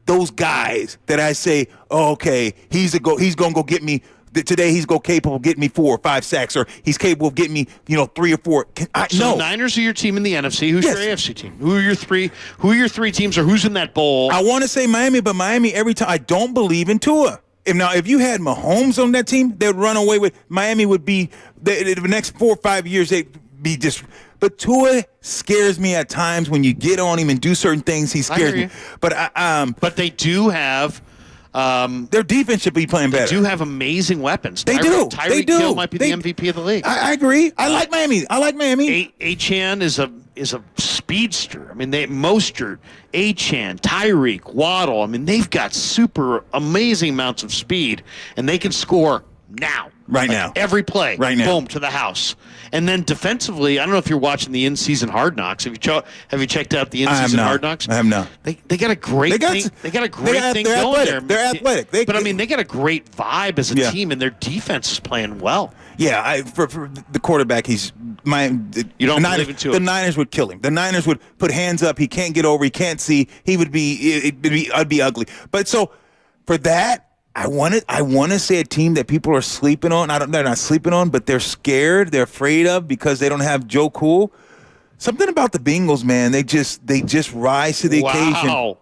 those guys that I say, oh, okay, he's going to go get me. Today he's capable of getting me 4 or 5 sacks, or he's capable of getting me 3 or 4. So the Niners are your team in the NFC. Who's your AFC team? Who are your three teams, or who's in that bowl? I want to say Miami, but Miami every time I don't believe in Tua. If you had Mahomes on that team, they'd run away with Miami. Would be the next 4 or 5 years they'd be just. But Tua scares me at times when you get on him and do certain things. He scares me. But they do have. Their defense should be playing better. They do have amazing weapons. They do. Tyreek Hill might be the MVP of the league. I agree. I like Miami. Achane is a speedster. I mean, Mostert, Achane, Tyreek, Waddle. I mean, they've got super amazing amounts of speed, and they can score now. Now. Every play. Right now. Boom, to the house. And then defensively, I don't know if you're watching the in-season Hard Knocks. Have you checked out the in-season Hard Knocks? I have not. They got a great thing. They got a great thing going there. They're athletic. But I mean, they got a great vibe as a team, and their defense is playing well. Yeah, for the quarterback, you don't believe in Tua. The Niners would kill him. The Niners would put hands up. He can't get over. He can't see. I'd be ugly. But so for that. I want to say a team that people are sleeping on. They're not sleeping on, but they're scared. They're afraid of because they don't have Joe Cool. Something about the Bengals, man. They just rise to the occasion.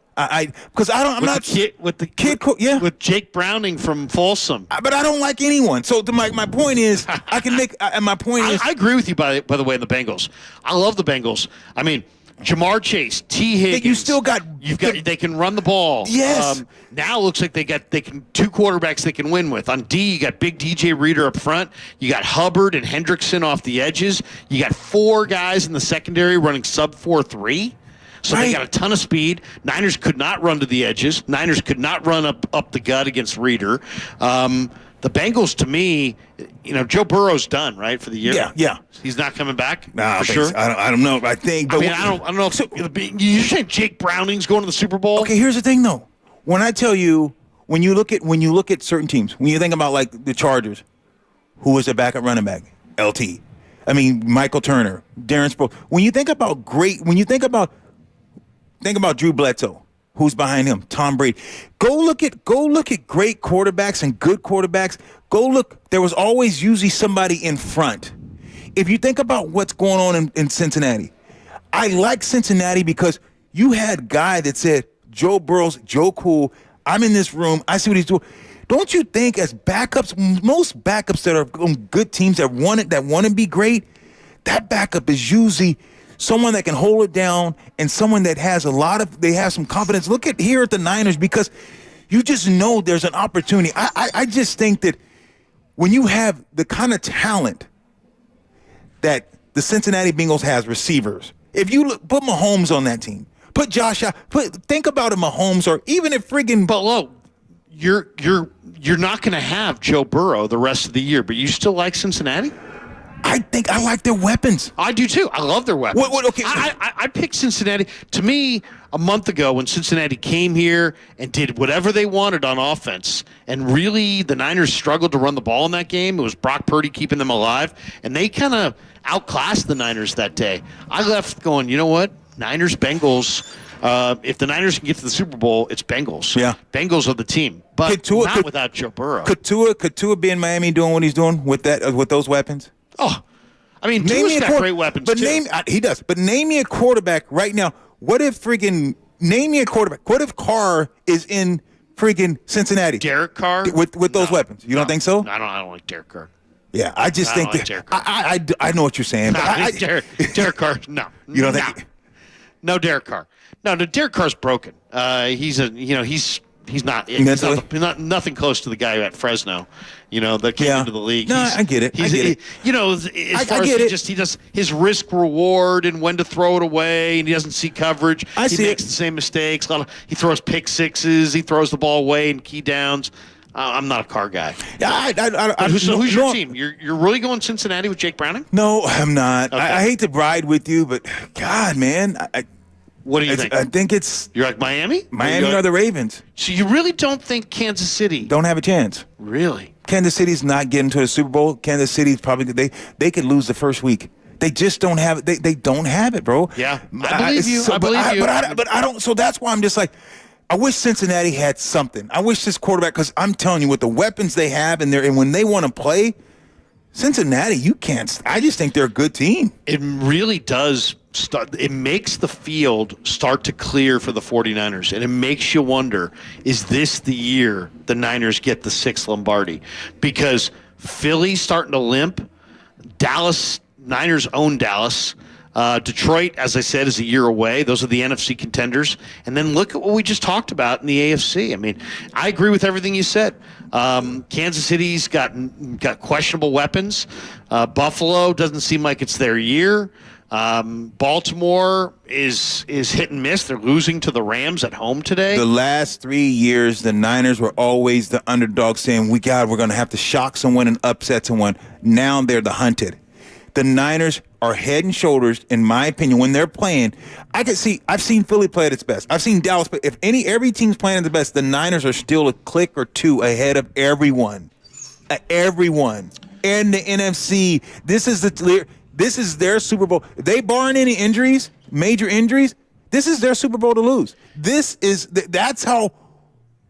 With Jake Browning from Folsom. But I don't like anyone. So my point is, I can make. My point is, I agree with you by the way in the Bengals. I love the Bengals. I mean, Jamar Chase, T. Higgins. You still got. They can run the ball. Yes. Now it looks like they can 2 quarterbacks they can win with. On D, you got big DJ Reader up front. You got Hubbard and Hendrickson off the edges. You got 4 guys in the secondary running sub 4.3. So they got a ton of speed. Niners could not run to the edges. Niners could not run up the gut against Reader. The Bengals, to me, Joe Burrow's done, right, for the year? Yeah. He's not coming back? Nah, for sure? I don't know. I think. But I don't know. You're saying Jake Browning's going to the Super Bowl? Okay, here's the thing, though. When I tell you, when you look at certain teams, when you think about like the Chargers, who was their backup running back? LT. I mean, Michael Turner, Darren Sproles. When you think about Drew Bledsoe. Who's behind him? Tom Brady. Go look at great quarterbacks and good quarterbacks. Go look. There was always usually somebody in front. If you think about what's going on in Cincinnati, I like Cincinnati because you had a guy that said, Joe Burrows, Joe Cool, I'm in this room, I see what he's doing. Don't you think as backups, most backups that are on good teams that want to be great, that backup is usually someone that can hold it down and someone that has they have some confidence. Look at here at the Niners because you just know there's an opportunity. I just think that when you have the kind of talent that the Cincinnati Bengals has receivers, if you put Mahomes on that team, put Josh out, think about a Mahomes or even if friggin' But look, you're not going to have Joe Burrow the rest of the year, but you still like Cincinnati? I think I like their weapons. I do too. I love their weapons. Okay. I picked Cincinnati. To me, a month ago when Cincinnati came here and did whatever they wanted on offense, and really the Niners struggled to run the ball in that game. It was Brock Purdy keeping them alive, and they kind of outclassed the Niners that day. I left going, you know what? Niners, Bengals. If the Niners can get to the Super Bowl, it's Bengals. Yeah. Bengals are the team, but not without Joe Burrow. Could Tua be in Miami doing what he's doing with those weapons? Oh, I mean, Tua's got great weapons, too. He does. But name me a quarterback right now. Name me a quarterback. What if Carr is in friggin' Cincinnati? Derek Carr? With those weapons. You don't think so? I don't like Derek Carr. Yeah, I just think that. I know what you're saying. But Derek Carr, no. You don't think? No, Derek Carr. No, Derek Carr's broken. He's He's not Mentally? nothing close to the guy at Fresno, that came into the league. No, I get it. As far as he does his risk reward and when to throw it away, and he doesn't see coverage. He makes the same mistakes. He throws pick sixes. He throws the ball away in key downs. I'm not a Carr guy. Yeah, who's your team? You're really going Cincinnati with Jake Browning? No, I'm not. Okay. I hate to ride with you, but God, man, what do you think? I think it's you're like Miami. Miami or the Ravens. So you really don't think Kansas City Don't have a chance. Really? Kansas City's not getting to the Super Bowl. Kansas City's probably they could lose the first week. They just don't have it. They don't have it, bro. Yeah, I believe you. I believe you. But I don't. So that's why I'm just like, I wish Cincinnati had something. I wish this quarterback, because I'm telling you, with the weapons they have and when they want to play, Cincinnati, you can't. I just think they're a good team. It really does. It makes the field start to clear for the 49ers, and it makes you wonder, is this the year the Niners get the 6th Lombardi? Because Philly's starting to limp. Niners own Dallas. Detroit, as I said, is a year away. Those are the NFC contenders. And then look at what we just talked about in the AFC. I mean, I agree with everything you said. Kansas City's got questionable weapons. Buffalo doesn't seem like it's their year. Baltimore is hit and miss. They're losing to the Rams at home today. The last 3 years, the Niners were always the underdog, saying, we're going to have to shock someone and upset someone. Now they're the hunted. The Niners are head and shoulders, in my opinion, when they're playing. I've seen Philly play at its best. I've seen Dallas play. If every team's playing at the best, the Niners are still a click or two ahead of everyone. Everyone. And the NFC. This is their Super Bowl. If they barring any injuries, major injuries, this is their Super Bowl to lose. That's how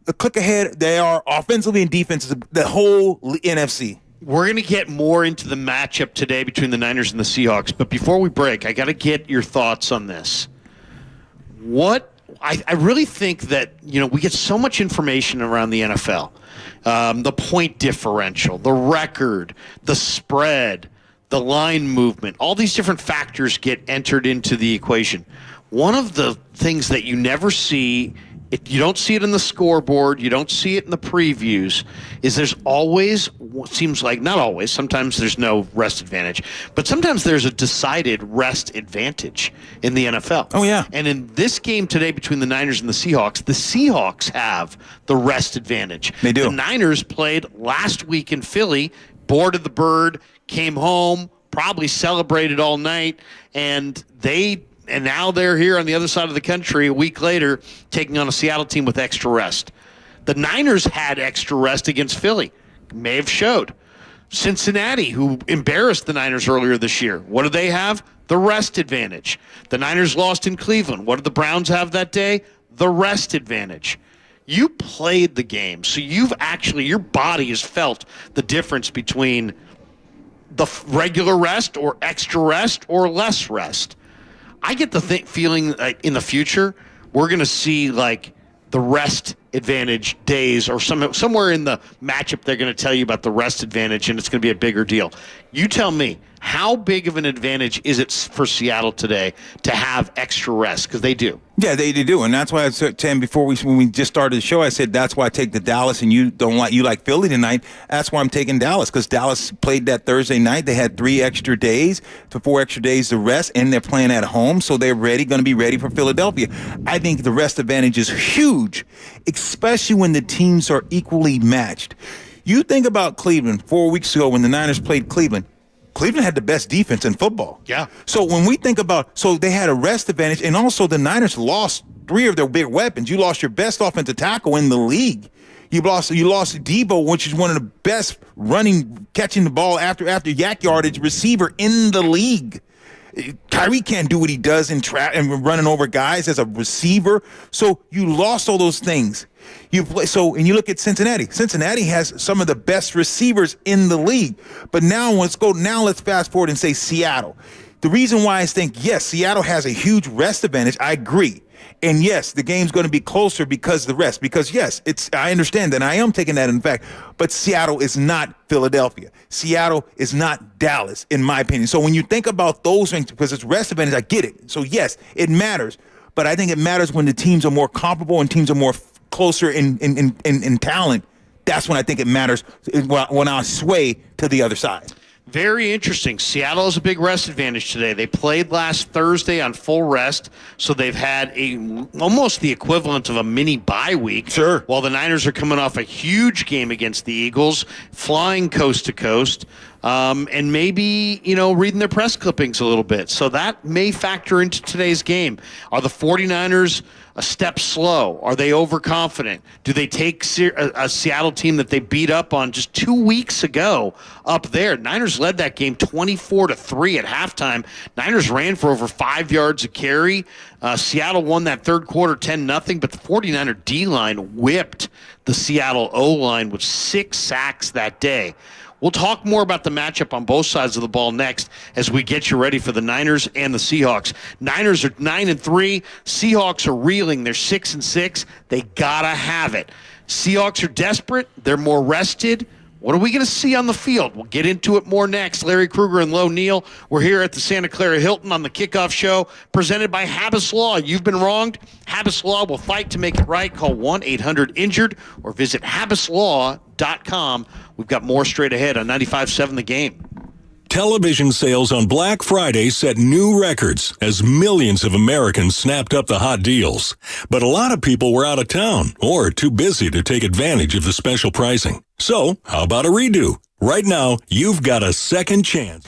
a click ahead they are offensively and defensively, the whole NFC. We're going to get more into the matchup today between the Niners and the Seahawks. But before we break, I got to get your thoughts on this. I really think that, we get so much information around the NFL. The point differential, the record, the spread, the line movement, all these different factors get entered into the equation. One of the things that you never see, you don't see it in the scoreboard, you don't see it in the previews, is there's always, seems like, not always, sometimes there's no rest advantage, but sometimes there's a decided rest advantage in the NFL. Oh, yeah. And in this game today between the Niners and the Seahawks have the rest advantage. They do. The Niners played last week in Philly, boarded the bird, came home, probably celebrated all night, and now they're here on the other side of the country a week later taking on a Seattle team with extra rest. The Niners had extra rest against Philly. May have showed. Cincinnati, who embarrassed the Niners earlier this year, what do they have? The rest advantage. The Niners lost in Cleveland. What did the Browns have that day? The rest advantage. You played the game, so your body has felt the difference between the regular rest or extra rest or less rest. I get the feeling like in the future we're going to see like the rest advantage days or somewhere in the matchup they're going to tell you about the rest advantage, and it's going to be a bigger deal. You tell me, how big of an advantage is it for Seattle today to have extra rest? Because they do. Yeah, they do, and that's why I said, Tim, when we just started the show, I said that's why I take the Dallas, and you like Philly tonight. That's why I'm taking Dallas, because Dallas played that Thursday night. They had 4 extra days to rest, and they're playing at home, so they're going to be ready for Philadelphia. I think the rest advantage is huge, especially when the teams are equally matched. You think about Cleveland 4 weeks ago when the Niners played Cleveland. Cleveland had the best defense in football. Yeah. So when we think about, they had a rest advantage, and also the Niners lost 3 of their big weapons. You lost your best offensive tackle in the league. You lost Debo, which is one of the best catching the ball after yak yardage receiver in the league. Kyrie can't do what he does and running over guys as a receiver. So you lost all those things. And you look at Cincinnati. Cincinnati has some of the best receivers in the league. But now let's fast forward and say Seattle. The reason why I think, yes, Seattle has a huge rest advantage, I agree. And yes, the game's going to be closer because of the rest. Because yes, I understand that. I am taking that in fact. But Seattle is not Philadelphia. Seattle is not Dallas, in my opinion. So when you think about those things, because it's rest advantage, I get it. So yes, it matters. But I think it matters when the teams are more comparable and teams are more closer in talent, that's when I think it matters when I sway to the other side. Very interesting. Seattle has a big rest advantage today. They played last Thursday on full rest, so they've had almost the equivalent of a mini bye week. Sure. While the Niners are coming off a huge game against the Eagles, flying coast to coast, and maybe, reading their press clippings a little bit. So that may factor into today's game. Are the 49ers a step slow? Are they overconfident? Do they take a Seattle team that they beat up on just 2 weeks ago up there? Niners led that game 24-3 at halftime. Niners ran for over 5 yards a carry. Seattle won that third quarter 10-0, but the 49er D-line whipped the Seattle O-line with 6 sacks that day. We'll talk more about the matchup on both sides of the ball next as we get you ready for the Niners and the Seahawks. Niners are 9-3. Seahawks are reeling. They're 6-6. They gotta have it. Seahawks are desperate. They're more rested. What are we going to see on the field? We'll get into it more next. Larry Krueger and Lo Neal. We're here at the Santa Clara Hilton on the Kickoff Show, presented by Habas Law. You've been wronged. Habas Law will fight to make it right. Call 1-800-INJURED or visit habaslaw.com. We've got more straight ahead on 95.7 The Game. Television sales on Black Friday set new records as millions of Americans snapped up the hot deals. But a lot of people were out of town or too busy to take advantage of the special pricing. So, how about a redo? Right now, you've got a second chance.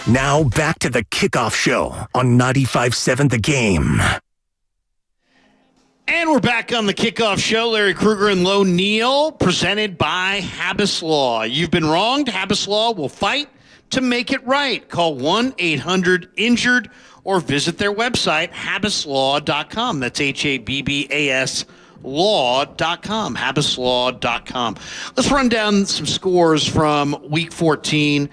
Now back to the Kickoff Show on 95.7 The Game. And we're back on the Kickoff Show. Larry Krueger and Lo Neal, presented by Habas Law. You've been wronged. Habas Law will fight to make it right. Call 1-800-INJURED or visit their website, habaslaw.com. That's Habbas law.com, habaslaw.com. Let's run down some scores from Week 14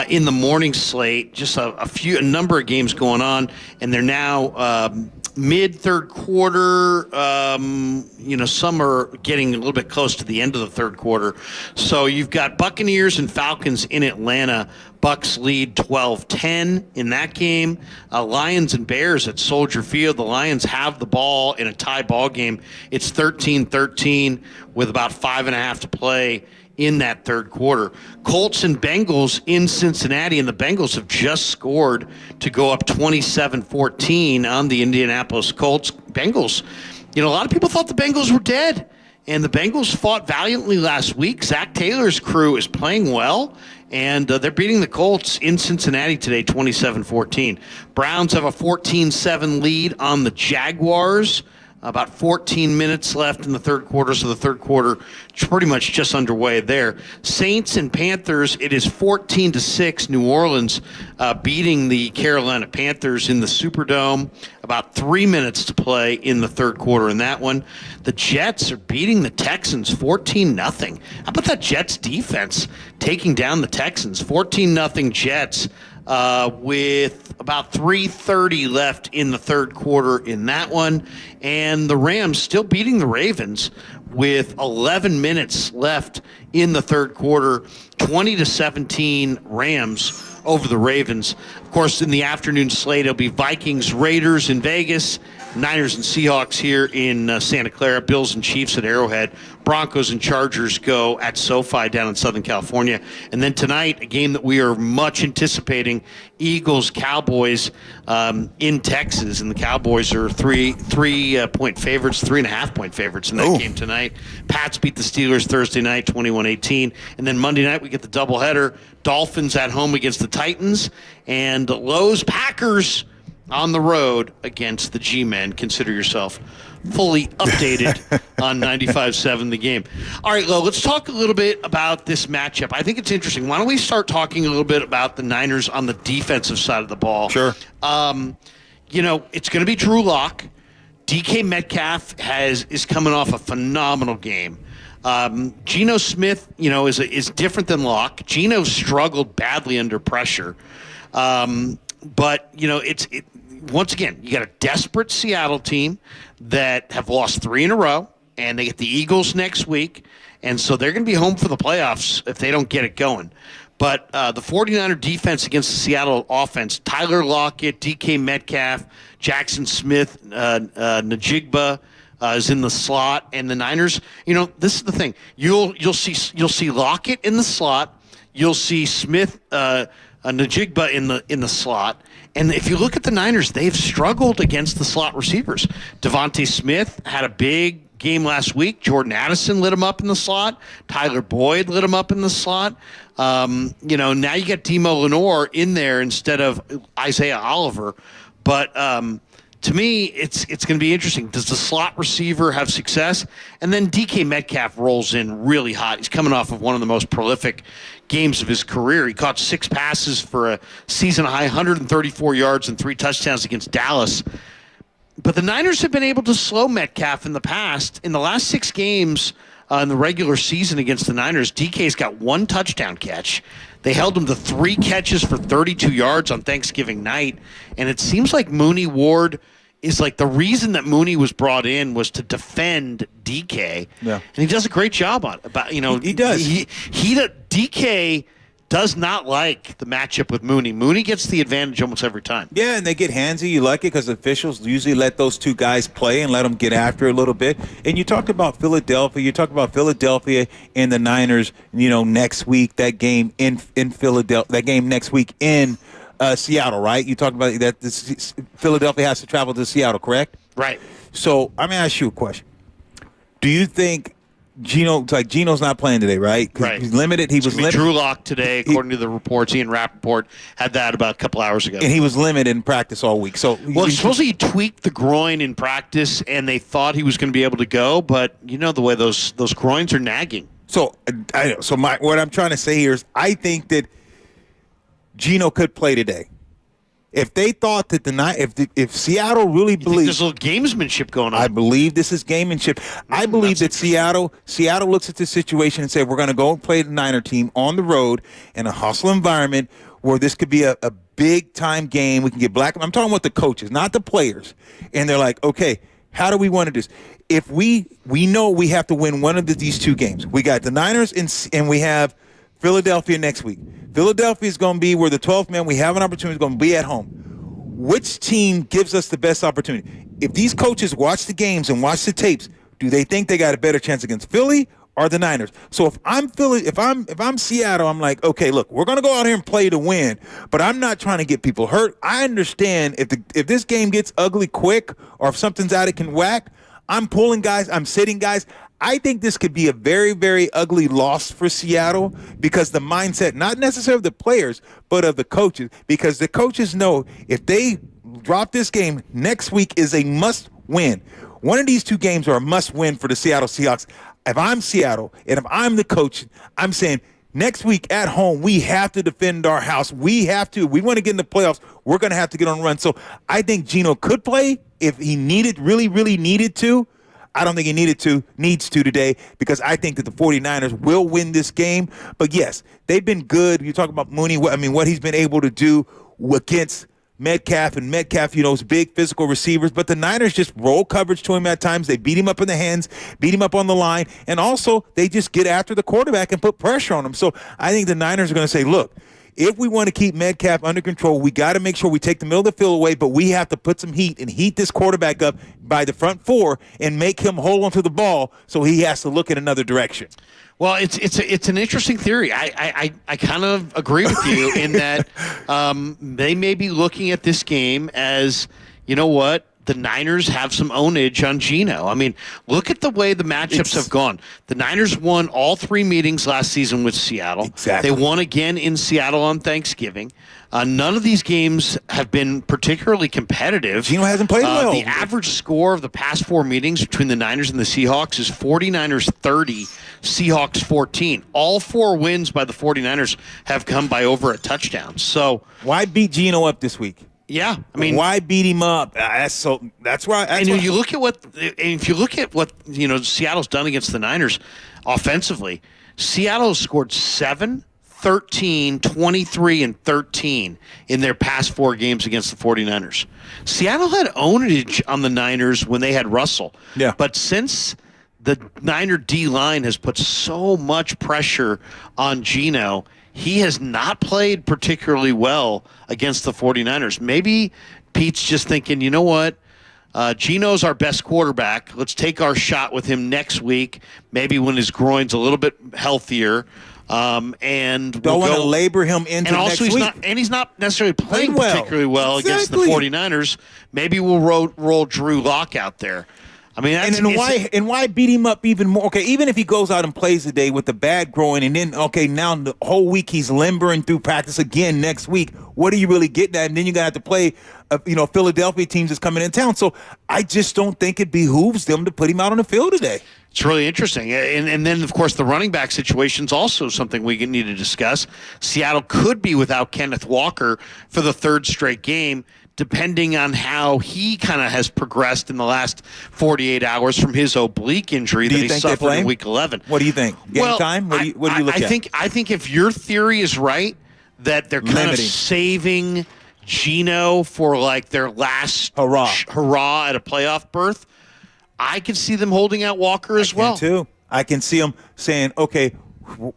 in the morning slate. Just a number of games going on, and they're now mid-third quarter. Some are getting a little bit close to the end of the third quarter. So you've got Buccaneers and Falcons in Atlanta. Bucks lead 12-10 in that game. Lions and Bears at Soldier Field. The Lions have the ball in a tie ball game. It's 13-13 with about 5.5 to play in that third quarter. Colts and Bengals in Cincinnati, and the Bengals have just scored to go up 27-14 on the Indianapolis Colts. Bengals, a lot of people thought the Bengals were dead, and the Bengals fought valiantly last week. Zach Taylor's crew is playing well, and they're beating the Colts in Cincinnati today, 27-14. Browns have a 14-7 lead on the Jaguars. About 14 minutes left in the third quarter, so the third quarter is pretty much just underway there. Saints and Panthers, it is 14-6. New Orleans beating the Carolina Panthers in the Superdome. About 3 minutes to play in the third quarter in that one. The Jets are beating the Texans 14-0. How about that Jets defense taking down the Texans? 14-0 Jets. With about 3:30 left in the third quarter in that one. And the Rams still beating the Ravens with 11 minutes left in the third quarter. 20-17 Rams over the Ravens. Of course, in the afternoon slate, it'll be Vikings, Raiders in Vegas, Niners and Seahawks here in Santa Clara, Bills and Chiefs at Arrowhead, Broncos and Chargers go at SoFi down in Southern California. And then tonight, a game that we are much anticipating, Eagles-Cowboys in Texas. And the Cowboys are 3.5 point favorites in that game tonight. Pats beat the Steelers Thursday night, 21-18. And then Monday night, we get the doubleheader, Dolphins at home against the Titans, and Lowe's Packers on the road against the G-Men. Consider yourself fully updated on 95.7 The Game. All right, Lo, let's talk a little bit about this matchup. I think it's interesting. Why don't we start talking a little bit about the Niners on the defensive side of the ball? Sure. It's going to be Drew Lock. DK Metcalf is coming off a phenomenal game. Geno Smith, is different than Locke. Geno struggled badly under pressure. But once again, you got a desperate Seattle team that have lost 3 in a row, and they get the Eagles next week, and so they're going to be home for the playoffs if they don't get it going. But the 49er defense against the Seattle offense, Tyler Lockett, DK Metcalf, Jackson Smith, Najigba, is in the slot, and the Niners. This is the thing. You'll see Lockett in the slot. You'll see Smith, Najigba in the slot. And if you look at the Niners, they've struggled against the slot receivers. Devontae Smith had a big game last week. Jordan Addison lit him up in the slot. Tyler Boyd lit him up in the slot. Now you got Demo Lenore in there instead of Isaiah Oliver. But to me, it's going to be interesting. Does the slot receiver have success? And then DK Metcalf rolls in really hot. He's coming off of one of the most prolific games of his career. He caught 6 passes for a season-high 134 yards and 3 touchdowns against Dallas. But the Niners have been able to slow Metcalf in the past. In the last 6 games in the regular season against the Niners, DK's got 1 touchdown catch. They held him to 3 catches for 32 yards on Thanksgiving night. And it seems like Mooney Ward is like the reason that Mooney was brought in was to defend DK. Yeah. And he does a great job on it. He does. DK does not like the matchup with Mooney. Mooney gets the advantage almost every time. Yeah, and they get handsy. You like it because officials usually let those 2 guys play and let them get after it a little bit. And you talked about Philadelphia. You talked about Philadelphia and the Niners, next week, that game in Philadelphia, that game next week in Seattle, right? You talked about that Philadelphia has to travel to Seattle, correct? Right. So I'm going to ask you a question. Do you think Geno's not playing today, right? Right. He's limited. He was limited. Drew Lock today, according to the reports. Ian Rappaport had that about a couple hours ago. And he was limited in practice all week. Supposedly he tweaked the groin in practice, and they thought he was going to be able to go, but the way those groins are nagging. So what I'm trying to say here is I think that Geno could play today. If they thought that if Seattle really believes there's a little gamesmanship going on. I believe this is gamesmanship. I believe that Seattle looks at this situation and say we're going to go and play the Niner team on the road in a hostile environment where this could be a big time game. We can get black. I'm talking about the coaches, not the players. And they're like, okay, how do we want to do this? If we know we have to win one of these 2 games. We got the Niners and we have Philadelphia next week. Philadelphia is going to be where the 12th man, we have an opportunity, is going to be at home. Which team gives us the best opportunity? If these coaches watch the games and watch the tapes, do they think they got a better chance against Philly or the Niners? So if I'm Seattle, I'm like, okay, look, we're going to go out here and play to win, but I'm not trying to get people hurt. I understand if this game gets ugly quick or if something's out of whack, I'm pulling guys, I'm sitting guys. I think this could be a very, very ugly loss for Seattle because the mindset, not necessarily of the players, but of the coaches, because the coaches know if they drop this game, next week is a must-win. One of these 2 games are a must-win for the Seattle Seahawks. If I'm Seattle and if I'm the coach, I'm saying next week at home, we have to defend our house. We have to. We want to get in the playoffs. We're going to have to get on a run. So I think Geno could play if he really, really needed to. I don't think he needs to today because I think that the 49ers will win this game. But, yes, they've been good. You talk about Mooney, what he's been able to do against Metcalf, and Metcalf, is big physical receivers. But the Niners just roll coverage to him at times. They beat him up in the hands, beat him up on the line, and also they just get after the quarterback and put pressure on him. So I think the Niners are going to say, look, if we want to keep Metcalf under control, we got to make sure we take the middle of the field away, but we have to put some heat and heat this quarterback up by the front 4 and make him hold onto the ball so he has to look in another direction. Well, it's an interesting theory. I kind of agree with you in that they may be looking at this game as, the Niners have some ownage on Geno. I mean, look at the way the matchups have gone. The Niners won all 3 meetings last season with Seattle. Exactly. They won again in Seattle on Thanksgiving. None of these games have been particularly competitive. Geno hasn't played well. The average score of the past 4 meetings between the Niners and the Seahawks is 49ers 30, Seahawks 14. All 4 wins by the 49ers have come by over a touchdown. So why beat Geno up this week? Yeah, I mean, why beat him up? That's why. And you look at if you look at what Seattle's done against the Niners offensively, Seattle has scored 7, 13, 23, and 13 in their past 4 games against the 49ers. Seattle had ownage on the Niners when they had Russell. Yeah. But since the Niner D-line has put so much pressure on Geno, he has not played particularly well against the 49ers. Maybe Pete's just thinking, you know what? Geno's our best quarterback. Let's take our shot with him next week, maybe when his groin's a little bit healthier. And don't want to labor him into next week. He's not necessarily playing well. particularly well against the 49ers. Maybe we'll roll Drew Lock out there. I mean, why beat him up even more? Okay, even if he goes out and plays today with the bad groin, and then now the whole week he's limbering through practice again next week. What are you really getting at? And then you're gonna have to play, Philadelphia teams that's coming in town. So I just don't think it behooves them to put him out on the field today. It's really interesting. And then, of course, the running back situation is also something we need to discuss. Seattle could be without Kenneth Walker for the third straight game, depending on how he kind of has progressed in the last 48 hours from his oblique injury that he suffered in Week 11. What do you think? Game time? What do you look at? I think if your theory is right, that they're kind of saving Geno for like their last hurrah at a playoff berth, I can see them holding out Walker as well. Too. I can see them saying, okay,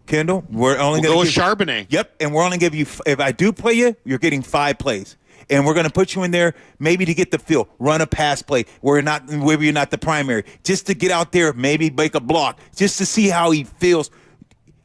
Kendall, we're only going to go with Charbonnet. Yep, and we're only going to give you, if I do play you, you're getting 5 plays. And we're going to put you in there maybe to get the feel, run a pass play where you're not the primary, just to get out there, maybe make a block, just to see how he feels.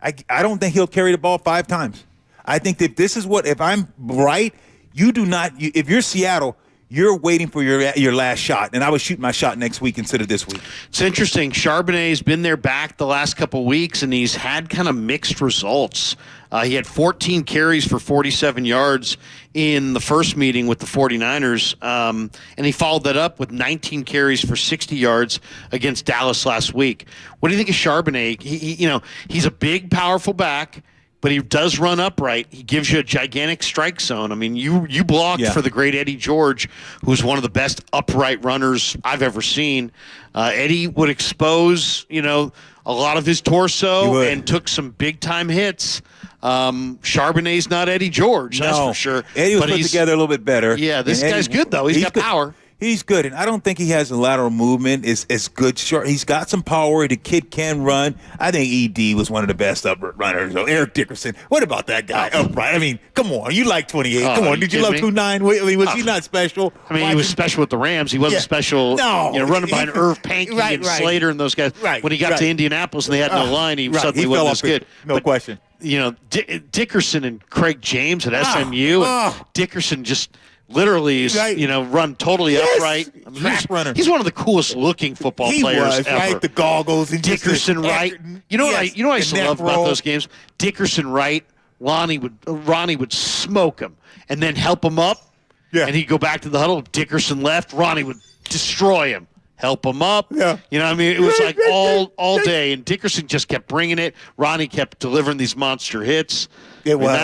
I don't think he'll carry the ball 5 times. I think that if I'm right, you do not, if you're Seattle, you're waiting for your last shot, and I would shoot my shot next week instead of this week. It's interesting. Charbonnet's been there back the last couple weeks, and he's had kind of mixed results. He had 14 carries for 47 yards in the first meeting with the 49ers, and he followed that up with 19 carries for 60 yards against Dallas last week. What do you think of Charbonnet? He's a big, powerful back, but he does run upright. He gives you a gigantic strike zone. I mean, you blocked for the great Eddie George, who's one of the best upright runners I've ever seen. Eddie would expose, a lot of his torso and took some big-time hits. Charbonnet's not Eddie George, that's for sure. Eddie was put together a little bit better. Yeah, this guy's good, though. He's got power. He's good, and I don't think he has a lateral movement. Is good. Short. He's got some power. The kid can run. I think ED was one of the best upright runners. So Eric Dickerson. What about that guy upright? I mean, come on. You like 28. Come on. Did you love 2.9? I mean, was he not special? I mean, he was special with the Rams. He wasn't special. No, running by an Irv Pankey and Slater and those guys. Right. When he got to Indianapolis and they had no line, he suddenly wasn't as good. No question. Dickerson and Craig James at SMU. Dickerson just literally is, run totally upright. I mean, he's one of the coolest looking football players ever. Right? The goggles and Dickerson right. You know what I used to love about those games? Dickerson right. Ronnie would smoke him and then help him up. Yeah. And he'd go back to the huddle. Dickerson left. Ronnie would destroy him. Help him up. Yeah. It was like all day, and Dickerson just kept bringing it. Ronnie kept delivering these monster hits. It was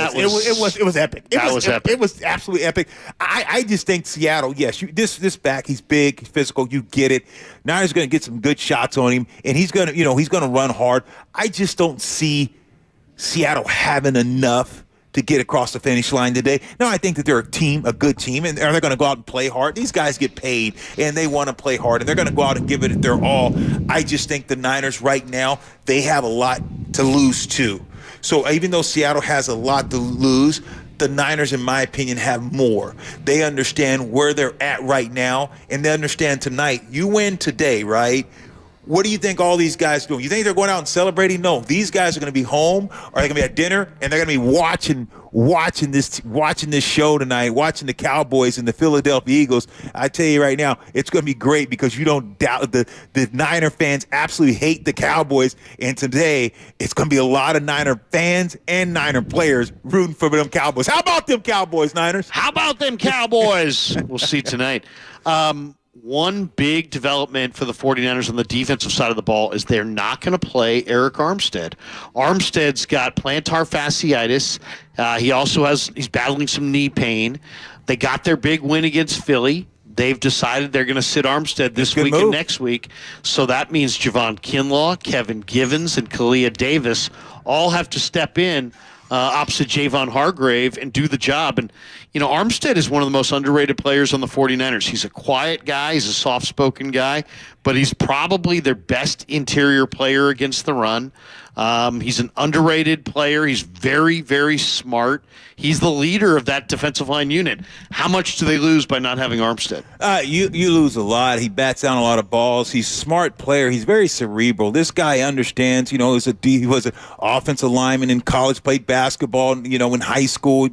epic. It was epic. It was absolutely epic. I just think Seattle, yes, this back, he's big, he's physical, you get it. Now he's going to get some good shots on him, and he's going to run hard. I just don't see Seattle having enough to get across the finish line today. No, I think that they're a good team, and they're going to go out and play hard. These guys get paid, and they want to play hard, and they're going to go out and give it their all. I just think the Niners right now, they have a lot to lose too. So even though Seattle has a lot to lose, the Niners, in my opinion, have more. They understand where they're at right now, and they understand tonight. You win today, right? What do you think all these guys are doing? You think they're going out and celebrating? No, these guys are going to be home, or they're going to be at dinner, and they're going to be watching this show tonight, watching the Cowboys and the Philadelphia Eagles. I tell you right now, it's going to be great because you don't doubt the Niner fans absolutely hate the Cowboys, and today it's going to be a lot of Niner fans and Niner players rooting for them Cowboys. How about them Cowboys, Niners? How about them Cowboys? We'll see tonight. One big development for the 49ers on the defensive side of the ball is they're not going to play Eric Armstead. Armstead's got plantar fasciitis. He's battling some knee pain. They got their big win against Philly. They've decided they're going to sit Armstead this week and next week. So that means Javon Kinlaw, Kevin Givens, and Kalia Davis all have to step in opposite Javon Hargrave and do the job. And, Armstead is one of the most underrated players on the 49ers. He's a quiet guy. He's a soft-spoken guy, but he's probably their best interior player against the run. He's an underrated player. He's very, very smart. He's the leader of that defensive line unit. How much do they lose by not having Armstead? You lose a lot. He bats down a lot of balls. He's a smart player. He's very cerebral. This guy understands, he was an offensive lineman in college, played basketball, in high school,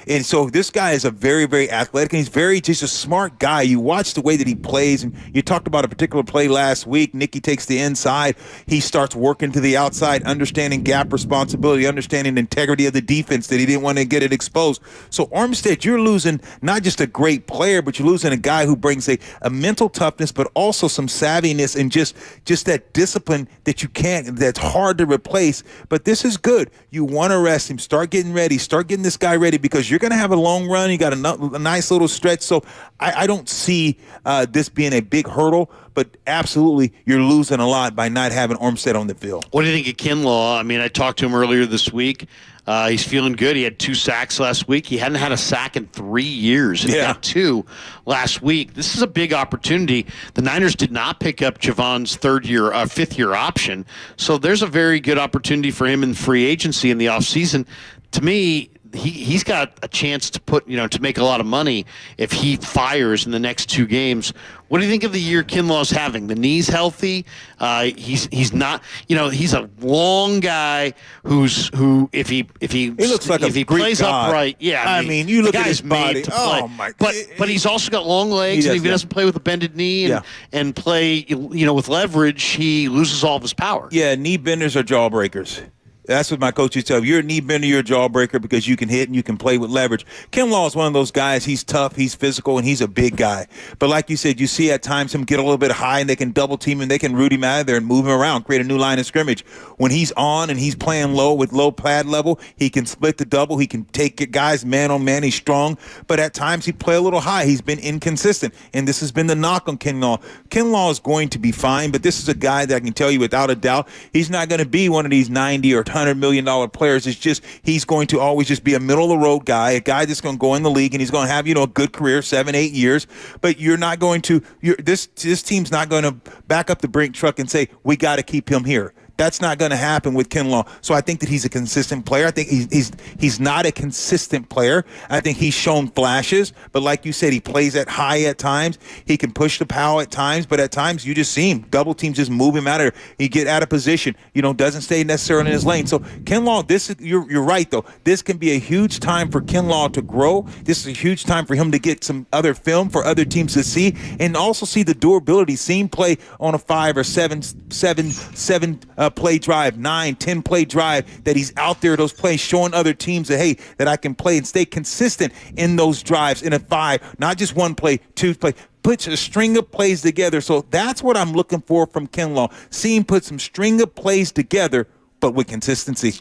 and so this guy is a very, very athletic, and he's just a smart guy. You watch the way that he plays, and you talked about a particular play last week. Nicky takes the inside. He starts working to the outside, understanding gap responsibility, understanding the integrity of the defense, that he didn't want to get it exposed. So Armstead, you're losing not just a great player, but you're losing a guy who brings a mental toughness, but also some savviness and just that discipline that's hard to replace. But this is good. You want to rest him. Start getting ready. Start getting this guy ready, because you're going to have a long run. You got a nice little stretch. So I don't see this being a big hurdle, but absolutely you're losing a lot by not having Armstead on the field. What do you think of Kinlaw? I mean, I talked to him earlier this week. He's feeling good. He had 2 sacks last week. He hadn't had a sack in 3 years. He got 2 last week. This is a big opportunity. The Niners did not pick up Javon's 5th-year option, so there's a very good opportunity for him in free agency in the offseason. To me, he's got a chance to to make a lot of money if he fires in the next 2 games. What do you think of the year Kinlaw's having? The knee's healthy. He's not. He's a long guy who if he looks like if he Greek plays god. upright, I mean, you look at his body. Oh my! But he's also got long legs, and if he doesn't play with a bended knee and play with leverage, he loses all of his power. Yeah, knee benders are jawbreakers. That's what my coaches tell you. You're a knee bender, you're a jawbreaker, because you can hit and you can play with leverage. Kinlaw is one of those guys. He's tough, he's physical, and he's a big guy. But like you said, you see at times him get a little bit high, and they can double team him, they can root him out of there and move him around, create a new line of scrimmage. When he's on and he's playing low with low pad level, he can split the double. He can take guys man on man. He's strong. But at times he play a little high. He's been inconsistent, and this has been the knock on Kinlaw. Kinlaw is going to be fine, but this is a guy that I can tell you without a doubt, he's not going to be one of these $90 or $100 million players. It's just he's going to always just be a middle-of-the-road guy, a guy that's going to go in the league, and he's going to have a good career, 7-8 years. But you're not going to this team's not going to back up the brink truck and say, we got to keep him here. That's not going to happen with Kinlaw. So I think that he's a consistent player. I think he's not a consistent player. I think he's shown flashes, but like you said, he plays at high at times. He can push the power at times, but at times you just see him. Double teams just move him out of there. He get out of position. Doesn't stay necessarily in his lane. So Kinlaw, you're right though. This can be a huge time for Kinlaw to grow. This is a huge time for him to get some other film for other teams to see, and also see the durability. See him play on a 5 or 7 play drive, 9-10 play drive, that he's out there those plays showing other teams that, hey, that I can play and stay consistent in those drives in a 5, not just 1 play, 2 play. Puts a string of plays together. So that's what I'm looking for from Kinlaw. See him put some string of plays together, but with consistency.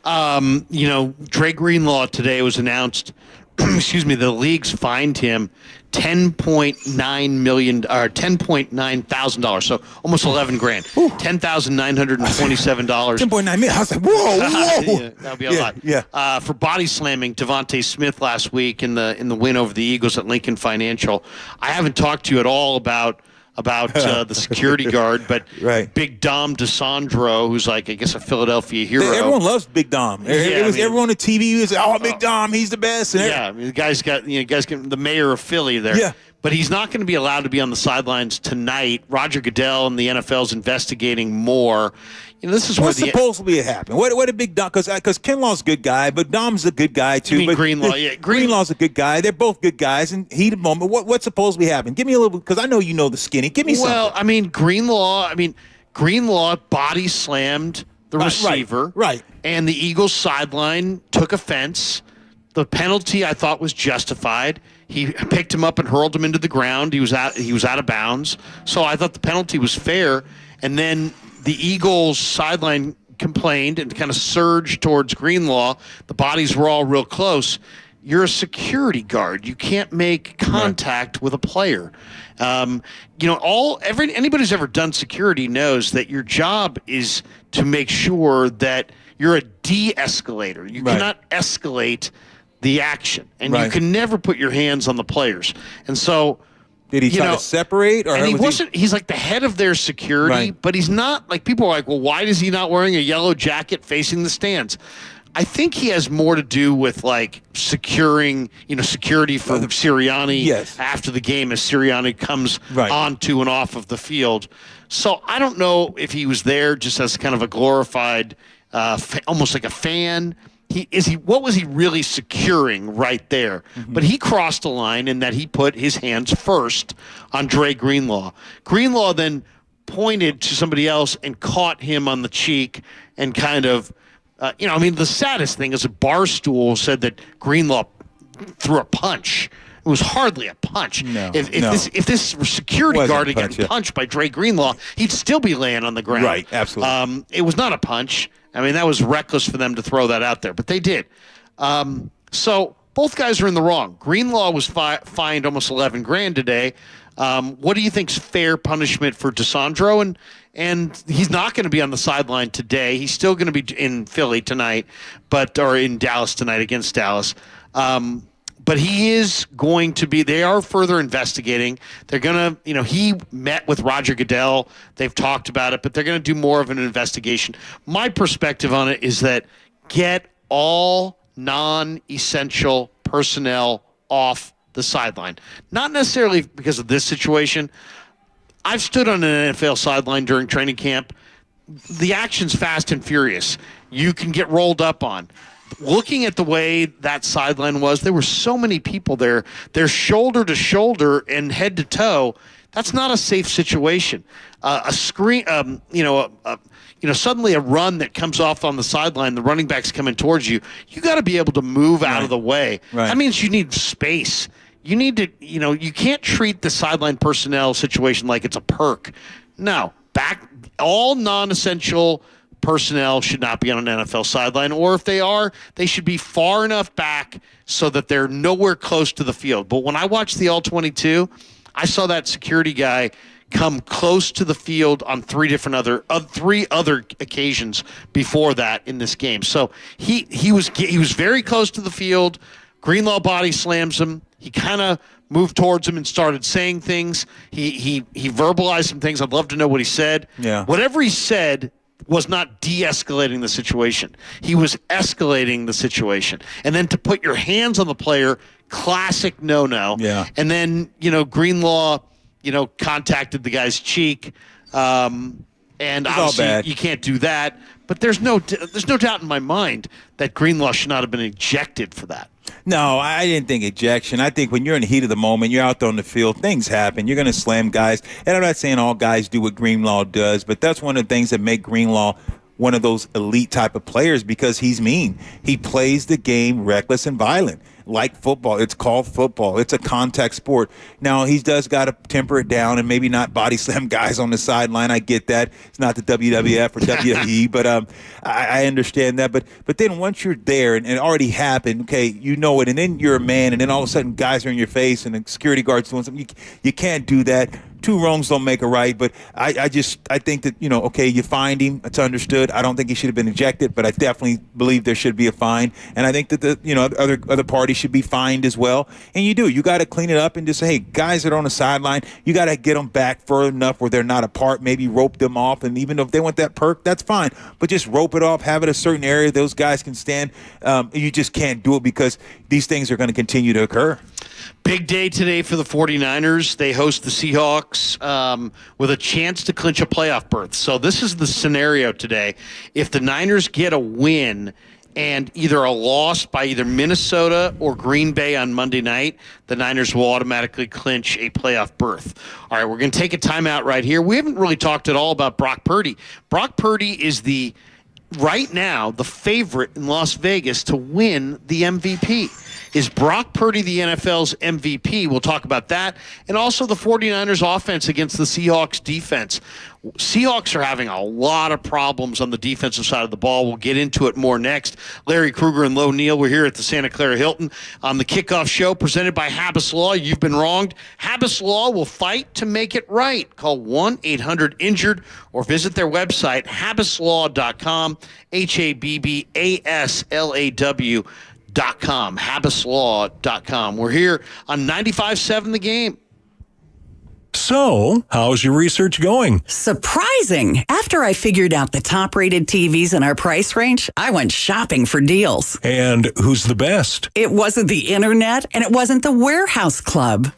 Dre Greenlaw today was announced. The leagues fined him $10.9 million or $10,900, so almost $11,000, $10,927. $10.9 million. I was like, whoa. Yeah, that'll be a lot. Yeah. For body slamming Devontae Smith last week in the win over the Eagles at Lincoln Financial. I haven't talked to you at all about the security guard, but right. Big Dom DeSandro, who's like, I guess, a Philadelphia hero. Everyone loves Big Dom. Everyone on the TV was, Big Dom, he's the best. And the guy's got the mayor of Philly there. Yeah. But he's not going to be allowed to be on the sidelines tonight. Roger Goodell and the NFL is investigating more. This is what's supposedly happened. What a Big Dom, because Kinlaw's a good guy, but Dom's a good guy too. You mean Greenlaw? Yeah, Greenlaw's a good guy. They're both good guys. And heat of moment. What supposedly happened? Give me a little, because I know you know the skinny. Give me something. Well, Greenlaw body slammed the receiver. Right. And the Eagles sideline took offense. The penalty I thought was justified. He picked him up and hurled him into the ground. He was out of bounds. So I thought the penalty was fair. And then the Eagles sideline complained and kind of surged towards Greenlaw. The bodies were all real close. you're a security guard. You can't make contact with a player. Anybody who's ever done security knows that your job is to make sure that you're a de-escalator. You cannot escalate the action, and you can never put your hands on the players. And so, did he try to separate? Or and he's like the head of their security, but he's not, like, people are like, well, why is he not wearing a yellow jacket facing the stands? I think he has more to do with, like, securing, security for Sirianni after the game as Sirianni comes onto and off of the field. So I don't know if he was there just as kind of a glorified, almost like a fan. What was he really securing right there? Mm-hmm. But he crossed the line in that he put his hands first on Dre Greenlaw. Greenlaw then pointed to somebody else and caught him on the cheek and kind of, the saddest thing is a Barstool said that Greenlaw threw a punch. It was hardly a punch. No, if this security guard had gotten punched by Dre Greenlaw, he'd still be laying on the ground. Right, absolutely. It was not a punch. I mean, that was reckless for them to throw that out there, but they did. So both guys are in the wrong. Greenlaw was fined almost $11,000 today. What do you think's fair punishment for DeSandro? And he's not going to be on the sideline today. He's still going to be in Philly tonight, or in Dallas tonight against Dallas. But he is going to be, they are further investigating. They're going to, he met with Roger Goodell. They've talked about it, but they're going to do more of an investigation. My perspective on it is that get all non-essential personnel off the sideline. Not necessarily because of this situation. I've stood on an NFL sideline during training camp. The action's fast and furious. You can get rolled up on. Looking at the way that sideline was, there were so many people there. They're shoulder to shoulder and head to toe. That's not a safe situation. A screen, suddenly a run that comes off on the sideline, the running back's coming towards you. You got to be able to move out of the way. Right. That means you need space. You need to, you can't treat the sideline personnel situation like it's a perk. No, all non-essential personnel should not be on an NFL sideline, or if they are, they should be far enough back so that they're nowhere close to the field. But when I watched the All-22, I saw that security guy come close to the field on three other occasions before that in this game. So he was very close to the field. Greenlaw body slams him. He kind of moved towards him and started saying things. He verbalized some things. I'd love to know what he said. Yeah. Whatever he said was not de-escalating the situation. He was escalating the situation. And then to put your hands on the player, classic no-no. Yeah. And then, Greenlaw, contacted the guy's cheek. And obviously you can't do that. But there's no doubt in my mind that Greenlaw should not have been ejected for that. No, I didn't think ejection. I think when you're in the heat of the moment, you're out there on the field, things happen. You're going to slam guys. And I'm not saying all guys do what Greenlaw does, but that's one of the things that make Greenlaw one of those elite type of players because he's mean. He plays the game reckless and violent. Like football. It's called football. It's a contact sport. Now, he does got to temper it down and maybe not body slam guys on the sideline. I get that. It's not the WWF or WWE, but I understand that. But then once you're there and it already happened, okay, you know it, and then you're a man, and then all of a sudden guys are in your face and the security guard's doing something. You can't do that. Two wrongs don't make a right, but I think that, okay, you fined him. It's understood. I don't think he should have been ejected, but I definitely believe there should be a fine. And I think that the other parties should be fined as well. And you do. You got to clean it up and just say, hey, guys that are on the sideline, you got to get them back further enough where they're not apart, maybe rope them off. And even if they want that perk, that's fine. But just rope it off, have it a certain area those guys can stand. You just can't do it because these things are going to continue to occur. Big day today for the 49ers. They host the Seahawks with a chance to clinch a playoff berth. So this is the scenario today. If the Niners get a win and either a loss by either Minnesota or Green Bay on Monday night, the Niners will automatically clinch a playoff berth. All right, we're going to take a timeout right here. We haven't really talked at all about Brock Purdy. Brock Purdy is right now the favorite in Las Vegas to win the MVP. Is Brock Purdy the NFL's MVP? We'll talk about that. And also the 49ers offense against the Seahawks defense. Seahawks are having a lot of problems on the defensive side of the ball. We'll get into it more next. Larry Krueger and Lo Neal, we're here at the Santa Clara Hilton on the Kickoff Show presented by Habas Law. You've been wronged. Habas Law will fight to make it right. Call 1-800-INJURED or visit their website, habaslaw.com, HABBASLAW.com, habaslaw.com. We're here on 95.7 The Game. So, how's your research going? Surprising! After I figured out the top-rated TVs in our price range, I went shopping for deals. And who's the best? It wasn't the internet, and it wasn't the warehouse club.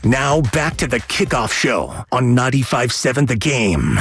Now back to the Kickoff Show on 95.7 The Game.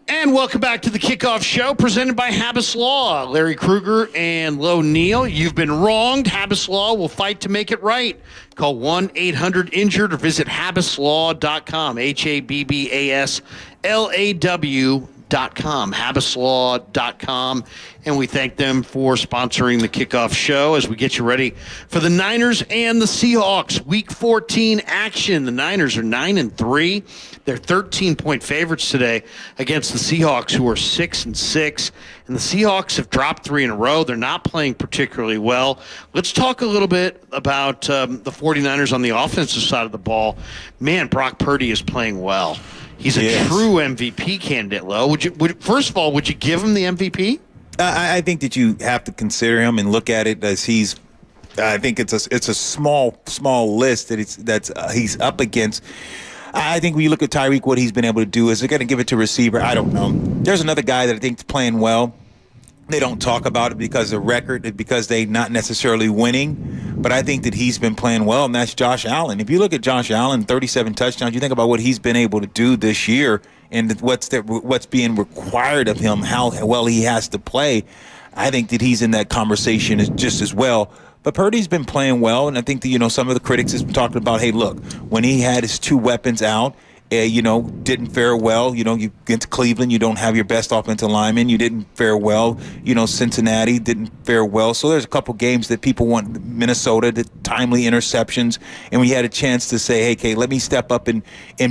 And welcome back to the Kickoff Show presented by Habas Law. Larry Krueger and Lo Neal. You've been wronged. Habas Law will fight to make it right. Call 1-800-INJURED or visit habaslaw.com. HABBASLAW.com. habaslaw.com. And we thank them for sponsoring the Kickoff Show as we get you ready for the Niners and the Seahawks. Week 14 action. The Niners are 9-3. They're 13-point favorites today against the Seahawks, who are 6-6. And the Seahawks have dropped 3 in a row. They're not playing particularly well. Let's talk a little bit about the 49ers on the offensive side of the ball. Man, Brock Purdy is playing well. He's a true MVP candidate, Lo. First of all, would you give him the MVP? I think that you have to consider him and look at it as he's. I think it's a small list that he's up against. I think when you look at Tyreek, what he's been able to do, is they're going to give it to receiver? I don't know. There's another guy that I think is playing well. They don't talk about it because of record, because they're not necessarily winning. But I think that he's been playing well, and that's Josh Allen. If you look at Josh Allen, 37 touchdowns, you think about what he's been able to do this year and what's being required of him, how well he has to play. I think that he's in that conversation just as well. But Purdy's been playing well, and I think that, some of the critics have been talking about, hey, look, when he had his 2 weapons out, didn't fare well. You get to Cleveland, you don't have your best offensive lineman. You didn't fare well. Cincinnati didn't fare well. So there's a couple games that people want. Minnesota, the timely interceptions. And we had a chance to say, hey, Kay, let me step up and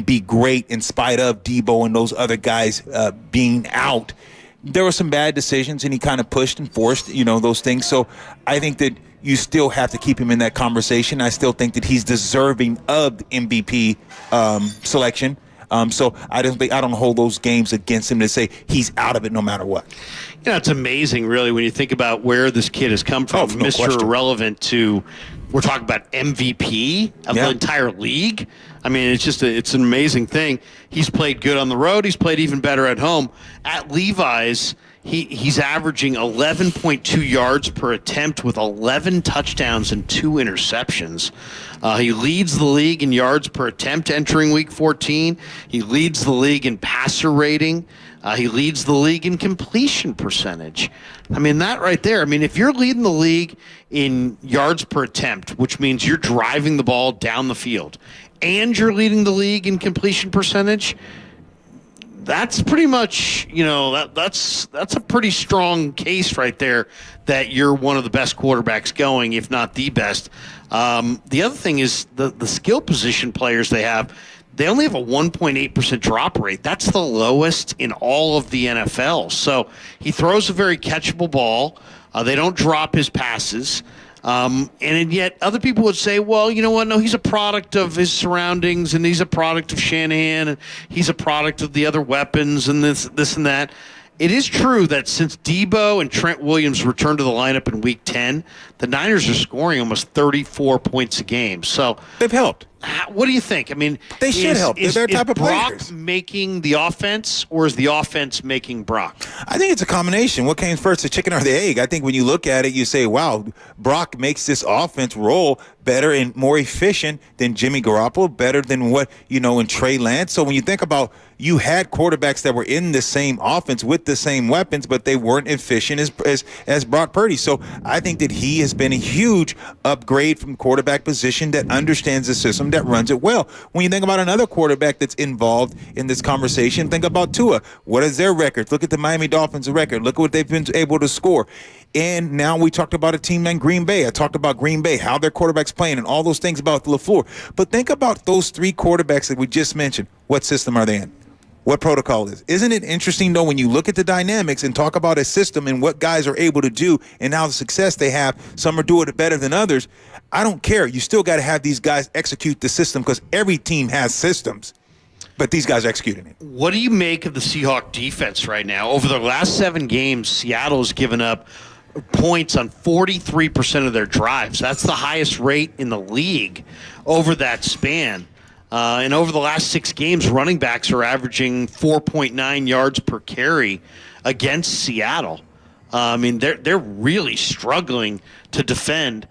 be great in spite of Debo and those other guys being out. There were some bad decisions, and he kind of pushed and forced, those things. So I think that you still have to keep him in that conversation. I still think that he's deserving of the MVP selection. So I don't hold those games against him to say he's out of it no matter what. It's amazing, really, when you think about where this kid has come from. No Mr. question. Irrelevant to, we're talking about MVP of the entire league. I mean, it's an amazing thing. He's played good on the road. He's played even better at home. At Levi's, he's averaging 11.2 yards per attempt with 11 touchdowns and 2 interceptions. He leads the league in yards per attempt entering Week 14. He leads the league in passer rating. He leads the league in completion percentage. I mean, that right there. I mean, if you're leading the league in yards per attempt, which means you're driving the ball down the field, and you're leading the league in completion percentage, that's pretty much, that's a pretty strong case right there that you're one of the best quarterbacks going, if not the best. The other thing is the skill position players they have, they only have a 1.8% drop rate. That's the lowest in all of the NFL. So he throws a very catchable ball. They don't drop his passes. And yet other people would say, well, you know what? No, he's a product of his surroundings, and he's a product of Shanahan, and he's a product of the other weapons and this and that. It is true that since Debo and Trent Williams returned to the lineup in Week 10, the Niners are scoring almost 34 points a game. So they've helped. What do you think? I mean, they should help. They're their type of Brock players. Making the offense, or is the offense making Brock? I think it's a combination. What came first, the chicken or the egg? I think when you look at it, you say, wow, Brock makes this offense roll better and more efficient than Jimmy Garoppolo, better than what, in Trey Lance. So when you think about, you had quarterbacks that were in the same offense with the same weapons, but they weren't efficient as Brock Purdy. So I think that he has been a huge upgrade from quarterback position that understands the system, that runs it well. When you think about another quarterback that's involved in this conversation, think about Tua. What is their record? Look at the Miami Dolphins' record. Look at what they've been able to score. And now we talked about a team named Green Bay. I talked about Green Bay, how their quarterback's playing, and all those things about LaFleur. But think about those 3 quarterbacks that we just mentioned. What system are they in? What protocol is? Isn't it interesting, though, when you look at the dynamics and talk about a system and what guys are able to do and how the success they have, some are doing it better than others. I don't care. You still got to have these guys execute the system, because every team has systems, but these guys are executing it. What do you make of the Seahawks defense right now? Over the last 7 games, Seattle's given up points on 43% of their drives. That's the highest rate in the league over that span. And over the last 6 games, running backs are averaging 4.9 yards per carry against Seattle. I mean, they're really struggling to defend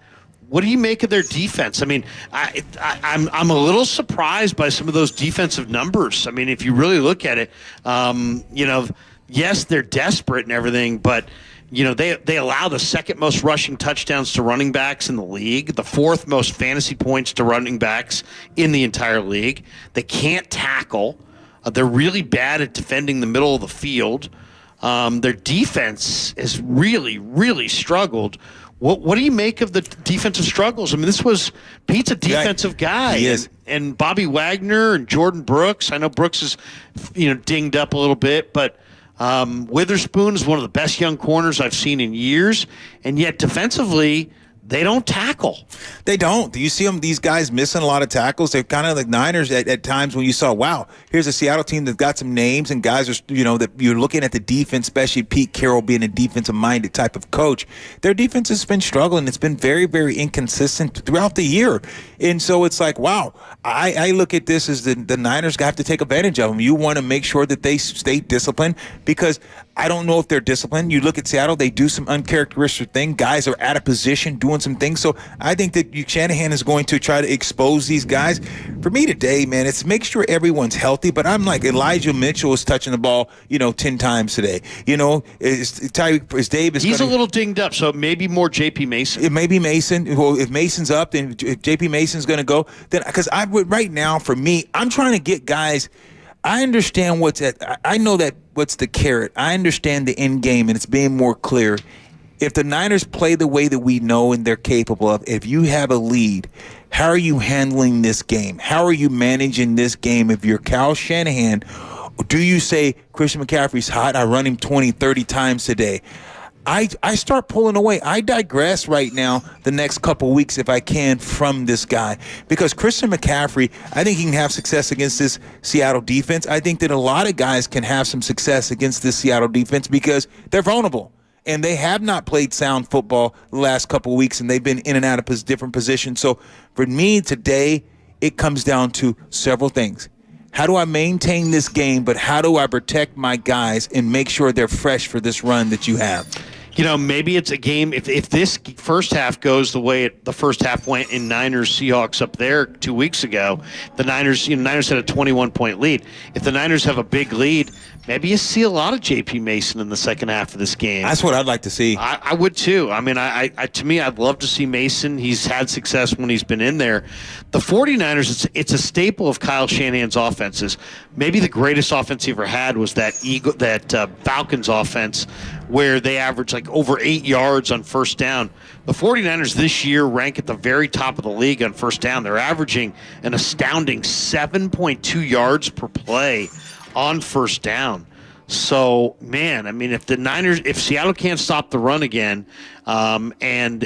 What do you make of their defense? I mean, I'm a little surprised by some of those defensive numbers. I mean, if you really look at it, yes, they're desperate and everything, but they allow the second most rushing touchdowns to running backs in the league, the fourth most fantasy points to running backs in the entire league. They can't tackle. They're really bad at defending the middle of the field. Their defense has really, really struggled. What do you make of the defensive struggles? I mean, Pete's a defensive guy. He is. And Bobby Wagner and Jordan Brooks. I know Brooks is, dinged up a little bit, but Witherspoon is one of the best young corners I've seen in years. And yet defensively, they don't tackle. They don't. Do you see these guys missing a lot of tackles? They're kind of like Niners at times when you saw, wow, here's a Seattle team that's got some names and guys are, that you're looking at the defense, especially Pete Carroll being a defensive-minded type of coach. Their defense has been struggling. It's been very, very inconsistent throughout the year. And so it's like, wow, I look at this as the Niners have to take advantage of them. You want to make sure that they stay disciplined because I don't know if they're disciplined. You look at Seattle, they do some uncharacteristic things. Guys are out of position doing some things. So I think that Shanahan is going to try to expose these guys. For me today, man, it's make sure everyone's healthy. But I'm like Elijah Mitchell is touching the ball, 10 times today. Is Davis? He's a little dinged up, so maybe more J.P. Mason. It may be Mason. Well, if Mason's up, then if J.P. Mason's going to go. Then because I would right now for me, I'm trying to get guys. I understand I know that what's the carrot. I understand the end game, and it's being more clear. If the Niners play the way that we know and they're capable of, if you have a lead, how are you handling this game? How are you managing this game? If you're Kyle Shanahan, do you say, Christian McCaffrey's hot, I run him 20, 30 times today? I start pulling away. I digress right now the next couple weeks if I can from this guy because Christian McCaffrey, I think he can have success against this Seattle defense. I think that a lot of guys can have some success against this Seattle defense because they're vulnerable. And they have not played sound football the last couple of weeks, and they've been in and out of different positions. So for me today, it comes down to several things. How do I maintain this game, but how do I protect my guys and make sure they're fresh for this run that you have? Maybe it's a game. If this first half goes the way the first half went in Niners-Seahawks up there 2 weeks ago, the Niners had a 21-point lead. If the Niners have a big lead, maybe you see a lot of J.P. Mason in the second half of this game. That's what I'd like to see. I would too. I mean, to me, I'd love to see Mason. He's had success when he's been in there. The 49ers, it's a staple of Kyle Shanahan's offenses. Maybe the greatest offense he ever had was that Falcons offense where they averaged like over 8 yards on first down. The 49ers this year rank at the very top of the league on first down. They're averaging an astounding 7.2 yards per play on first down. So, man, I mean, if Seattle can't stop the run again, and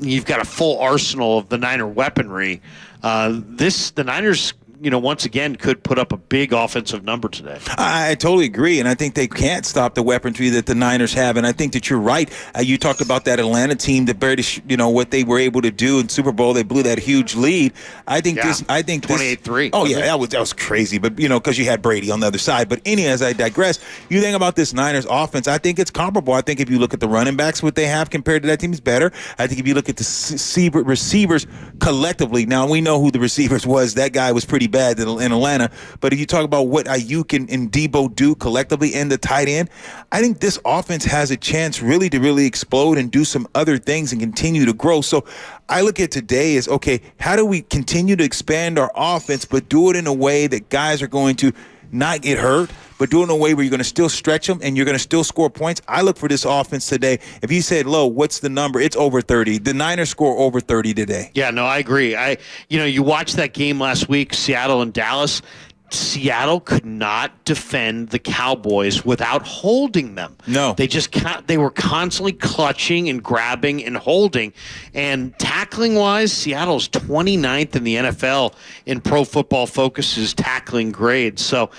you've got a full arsenal of the Niner weaponry, the Niners, once again could put up a big offensive number today. I totally agree, and I think they can't stop the weaponry that the Niners have, and I think that you're right. You talked about that Atlanta team that barely, what they were able to do in Super Bowl. They blew that huge lead. I think 28-3. Oh yeah, that was crazy, but because you had Brady on the other side. But as I digress, you think about this Niners offense. I think it's comparable. I think if you look at the running backs, what they have compared to that team is better. I think if you look at the receivers collectively, now we know who the receivers was. That guy was pretty bad in Atlanta, but if you talk about what Ayuk and Debo do collectively and the tight end, I think this offense has a chance really to really explode and do some other things and continue to grow. So I look at today as, okay, how do we continue to expand our offense but do it in a way that guys are going to not get hurt, but do it in a way where you're going to still stretch them and you're going to still score points? I look for this offense today. If you said, Lo, what's the number? It's over 30. The Niners score over 30 today. Yeah, no, I agree. You watched that game last week, Seattle and Dallas. Seattle could not defend the Cowboys without holding them. No. They were constantly clutching and grabbing and holding. And tackling-wise, Seattle's 29th in the NFL in Pro Football Focus's tackling grade. So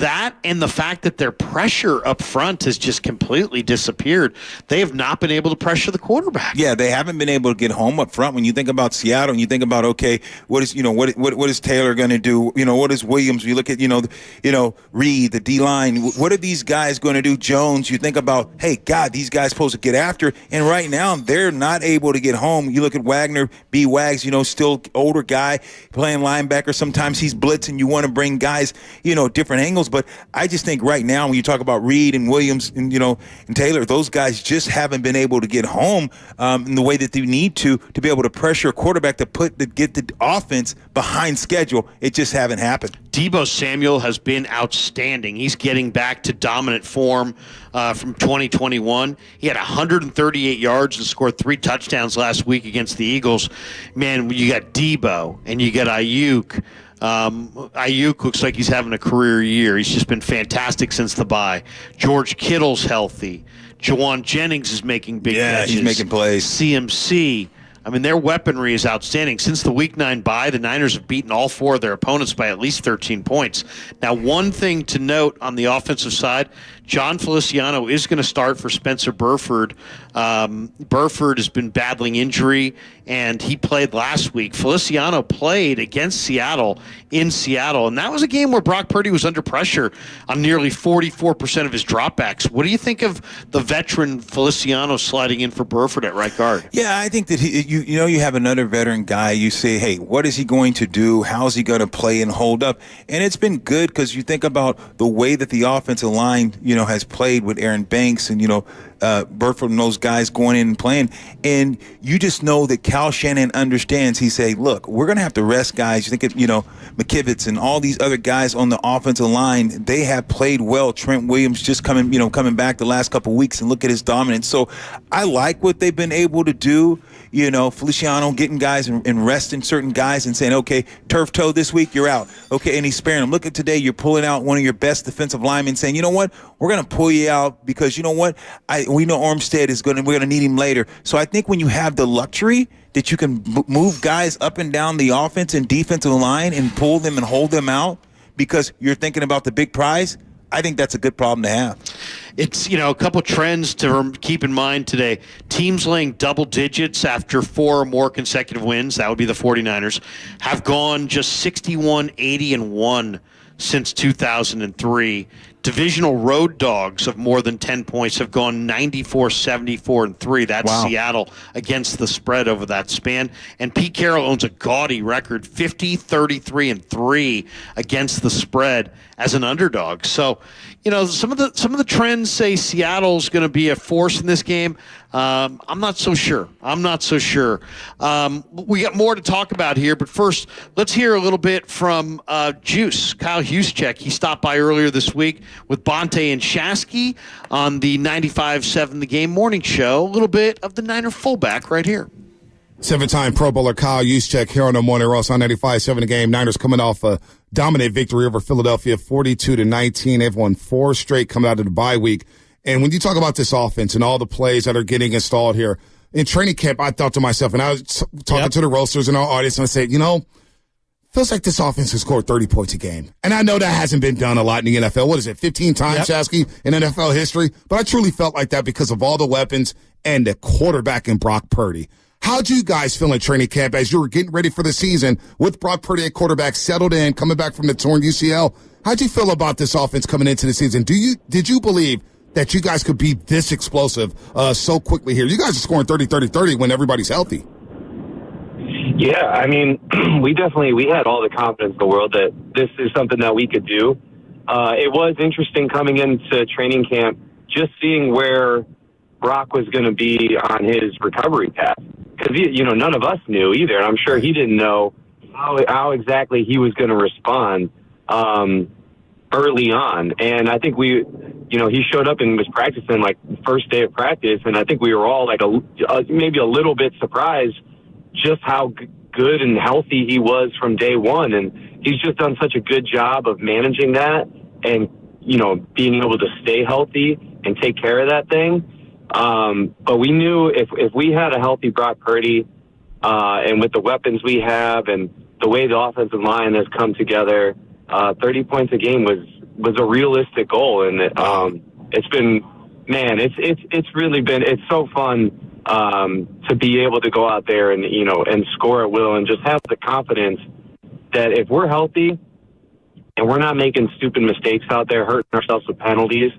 that and the fact that their pressure up front has just completely disappeared. They have not been able to pressure the quarterback. Yeah, they haven't been able to get home up front. When you think about Seattle and you think about, okay, what is Taylor going to do? What is Williams? You look at, Reed, the D-line. What are these guys going to do? Jones, you think about, hey, God, these guys supposed to get after. And right now, they're not able to get home. You look at Wagner, B. Wags, still older guy playing linebacker. Sometimes he's blitzing. You want to bring guys, different angles. But I just think right now when you talk about Reed and Williams and, and Taylor, those guys just haven't been able to get home in the way that they need to be able to pressure a quarterback to get the offense behind schedule. It just haven't happened. Deebo Samuel has been outstanding. He's getting back to dominant form from 2021. He had 138 yards and scored 3 touchdowns last week against the Eagles. Man, you got Deebo and you got Ayuk. Ayuk looks like he's having a career year. He's just been fantastic since the bye. George Kittle's healthy. Jawan Jennings is making big catches. He's making plays. CMC. I mean, their weaponry is outstanding. Since the Week 9 bye, the Niners have beaten all 4 of their opponents by at least 13 points. Now, one thing to note on the offensive side, John Feliciano is going to start for Spencer Burford. Burford has been battling injury, and he played last week. Feliciano played against Seattle in Seattle, and that was a game where Brock Purdy was under pressure on nearly 44% of his dropbacks. What do you think of the veteran Feliciano sliding in for Burford at right guard? Yeah, I think that you have another veteran guy. You say, hey, what is he going to do? How is he going to play and hold up? And it's been good because you think about the way that the offensive line, has played with Aaron Banks and, Burford and those guys going in and playing. And you just know that Kyle Shanahan understands. He say, look, we're going to have to rest guys. You think of, McKivitz and all these other guys on the offensive line. They have played well. Trent Williams just coming back the last couple of weeks, and look at his dominance. So I like what they've been able to do. Feliciano getting guys and resting certain guys and saying, okay, turf toe this week, you're out. Okay, and he's sparing them. Look at today, you're pulling out one of your best defensive linemen saying, you know what, we're going to pull you out because you know what, we know Armstead we're going to need him later. So I think when you have the luxury that you can move guys up and down the offense and defensive line and pull them and hold them out because you're thinking about the big prize, I think that's a good problem to have. It's, a couple trends to keep in mind today. Teams laying double digits after 4 or more consecutive wins, that would be the 49ers, have gone just 61, 80, and 1 since 2003. Divisional road dogs of more than 10 points have gone 94, 74, and 3. That's wow. Seattle against the spread over that span. And Pete Carroll owns a gaudy record, 50, 33, and 3 against the spread as an underdog. So, some of the trends say Seattle's going to be a force in this game. I'm not so sure. We got more to talk about here, but first, let's hear a little bit from Kyle Juszczyk. He stopped by earlier this week with Bonte and Shasky on the 95.7 The Game morning show. A little bit of the Niner fullback right here. 7-time Pro Bowler Kyle Juszczyk here on the morning roast on 95.7 The Game. Niners coming off a dominant victory over Philadelphia, 42-19. They've won 4 straight coming out of the bye week. And when you talk about this offense and all the plays that are getting installed here, in training camp, I thought to myself, and I was talking to the roasters and our audience, and I said, feels like this offense has scored 30 points a game. And I know that hasn't been done a lot in the NFL. What is it, 15 times, Shasky, in NFL history? But I truly felt like that because of all the weapons and the quarterback in Brock Purdy. How'd you guys feel in training camp as you were getting ready for the season with Brock Purdy at quarterback, settled in, coming back from the torn UCL? How'd you feel about this offense coming into the season? Did you believe that you guys could be this explosive so quickly here? You guys are scoring 30-30-30 when everybody's healthy. Yeah, I mean, we had all the confidence in the world that this is something that we could do. It was interesting coming into training camp, just seeing where Brock was going to be on his recovery path. Because, none of us knew either. And I'm sure he didn't know how exactly he was going to respond early on. And I think he showed up and was practicing like first day of practice. And I think we were all like maybe a little bit surprised just how good and healthy he was from day one. And he's just done such a good job of managing that and, being able to stay healthy and take care of that thing. But we knew if we had a healthy Brock Purdy, and with the weapons we have and the way the offensive line has come together, 30 points a game was was a realistic goal, and it's been, man, it's really been, it's so fun to be able to go out there and, you know, and score at will and just have the confidence that if we're healthy and we're not making stupid mistakes out there, hurting ourselves with penalties,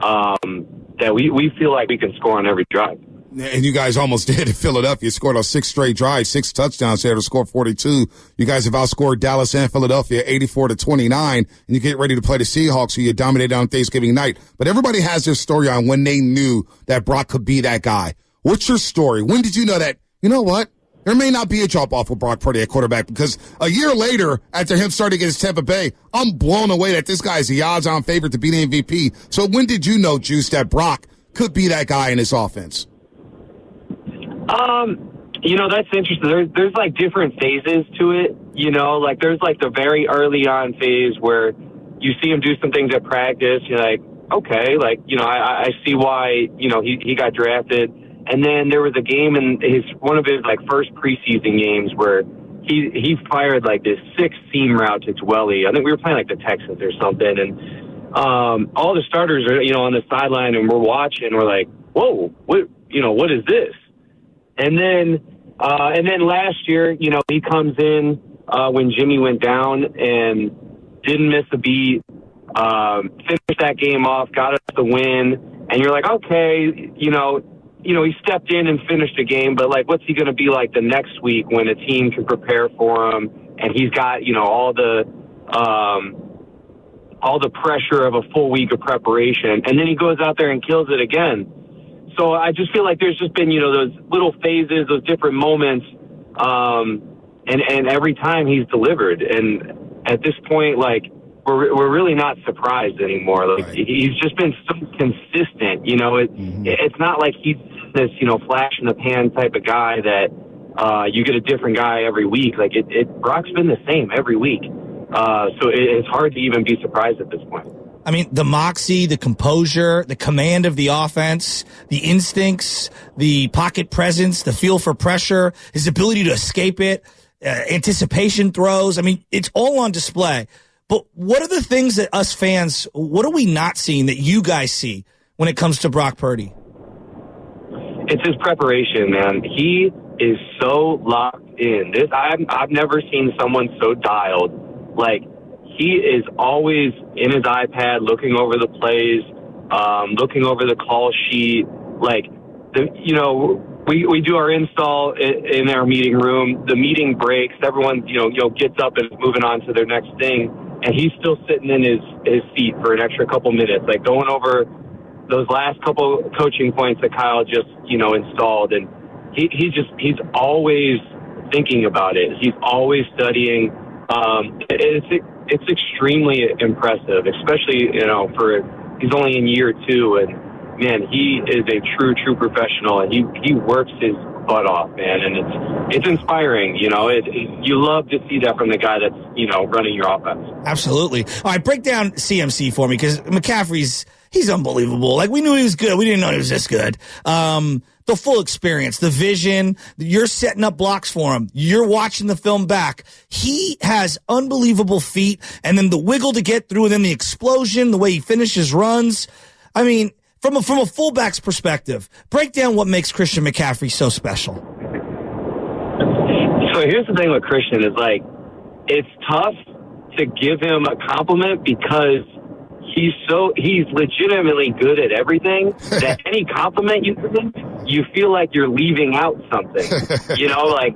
that we feel like we can score on every drive. And you guys almost did in Philadelphia. You scored on 6 straight drives, 6 touchdowns there to score 42. You guys have outscored Dallas and Philadelphia 84-29, and you get ready to play the Seahawks, who you dominated on Thanksgiving night. But everybody has their story on when they knew that Brock could be that guy. What's your story? When did you know that, you know what, there may not be a drop-off with Brock Purdy at quarterback? Because a year later, after him starting against Tampa Bay, I'm blown away that this guy is the odds-on favorite to be the MVP. So when did you know, Juice, that Brock could be that guy in this offense? You know, that's interesting. There's like different phases to it, you know, like there's like the very early on phase where you see him do some things at practice. You're like, okay, like, you know, I see why, you know, he got drafted. And then there was a game in one of his like first preseason games where he fired like this 6-seam route to Dwelly. I think we were playing like the Texans or something. And, all the starters are, you know, on the sideline, and we're watching, we're like, whoa, what is this? And then last year, you know, he comes in when Jimmy went down and didn't miss a beat, finished that game off, got us the win, and you're like, okay, you know, he stepped in and finished the game, but like, what's he going to be like the next week when a team can prepare for him and he's got, you know, all the pressure of a full week of preparation, and then he goes out there and kills it again. So I just feel like there's just been, you know, those little phases, those different moments, and every time he's delivered. And at this point, like, we're really not surprised anymore. Like, right. He's just been so consistent. You know, it's not like he's this, you know, flash in the pan type of guy that you get a different guy every week. Like, Brock's been the same every week. So it's hard to even be surprised at this point. I mean, the moxie, the composure, the command of the offense, the instincts, the pocket presence, the feel for pressure, his ability to escape it, anticipation throws. I mean, it's all on display. But what are the things that us fans, what are we not seeing that you guys see when it comes to Brock Purdy? It's his preparation, man. He is so locked in. I've never seen someone so dialed. Like, he is always in his iPad looking over the plays, looking over the call sheet. Like, you know, we do our install in our meeting room. The meeting breaks. Everyone, you know, gets up and is moving on to their next thing. And he's still sitting in his seat for an extra couple minutes, like going over those last couple coaching points that Kyle just, you know, installed. And he's always thinking about it. He's always studying. It's extremely impressive, especially, you know, he's only in year 2, and man, he is a true professional, and he works his butt off, man, and it's inspiring. You know, you love to see that from the guy that's, you know, running your offense. Absolutely. All right, break down CMC for me, because McCaffrey's he's unbelievable. Like, we knew he was good, we didn't know he was this good. The full experience, the vision, you're setting up blocks for him. You're watching the film back. He has unbelievable feet, and then the wiggle to get through, and then the explosion, the way he finishes runs. I mean, from a fullback's perspective, break down what makes Christian McCaffrey so special. So here's the thing with Christian is, like, it's tough to give him a compliment because he's legitimately good at everything that any compliment you give him, you feel like you're leaving out something. You know, like,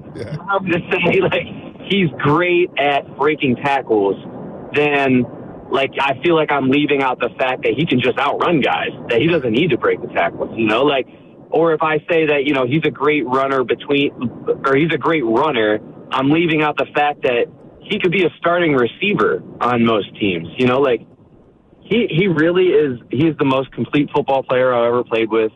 I'm to say, like, he's great at breaking tackles, then, like, I feel like I'm leaving out the fact that he can just outrun guys, that he doesn't need to break the tackles, you know? Like, or if I say that, you know, he's a great runner he's a great runner, I'm leaving out the fact that he could be a starting receiver on most teams, you know? Like, he really is. He's the most complete football player I've ever played with.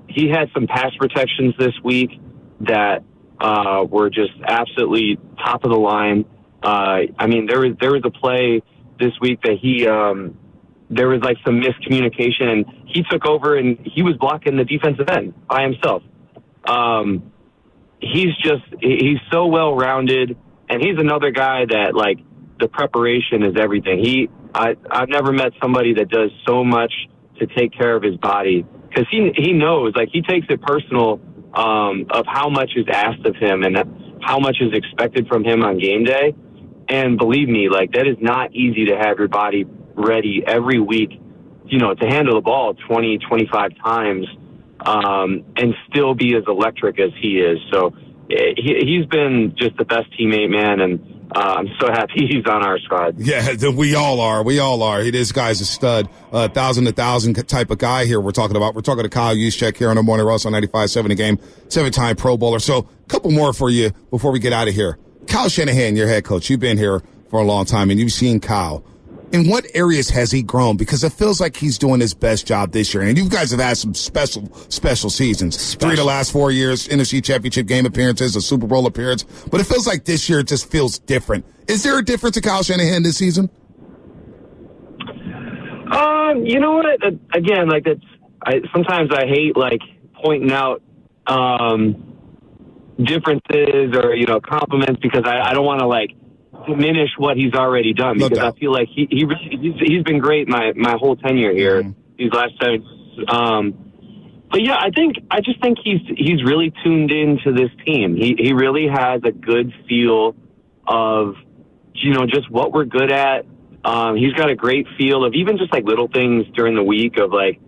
He had some pass protections this week that were just absolutely top of the line. I mean, there was a play this week that there was like some miscommunication, and he took over and he was blocking the defensive end by himself. He's so well rounded, and he's another guy that, like, the preparation is everything. I've never met somebody that does so much to take care of his body, because he knows, like, he takes it personal of how much is asked of him and how much is expected from him on game day. And believe me, like, that is not easy to have your body ready every week, to handle the ball 20, 25 times and still be as electric as he is. So he's been just the best teammate, man, and I'm so happy he's on our squad. Yeah, we all are. This guy's a stud, 1,000 to 1,000 type of guy here we're talking about. We're talking to Kyle Juszczyk here on the Morning Rush on 95.7 The Game, 7-time Pro Bowler. So a couple more for you before we get out of here. Kyle Shanahan, your head coach, you've been here for a long time, and you've seen Kyle. In what areas has he grown? Because it feels like he's doing his best job this year. And you guys have had some special seasons. 3 of the last 4 years, NFC Championship game appearances, a Super Bowl appearance. But it feels like this year just feels different. Is there a difference to Kyle Shanahan this season? You know what? Again, like, sometimes I hate, like, pointing out differences or, compliments, because I don't want to, like, diminish what he's already done, because I feel like he's been great my whole tenure here, these last 7. But yeah, I just think he's really tuned into this team. He really has a good feel of just what we're good at. He's got a great feel of even just like little things during the week of like,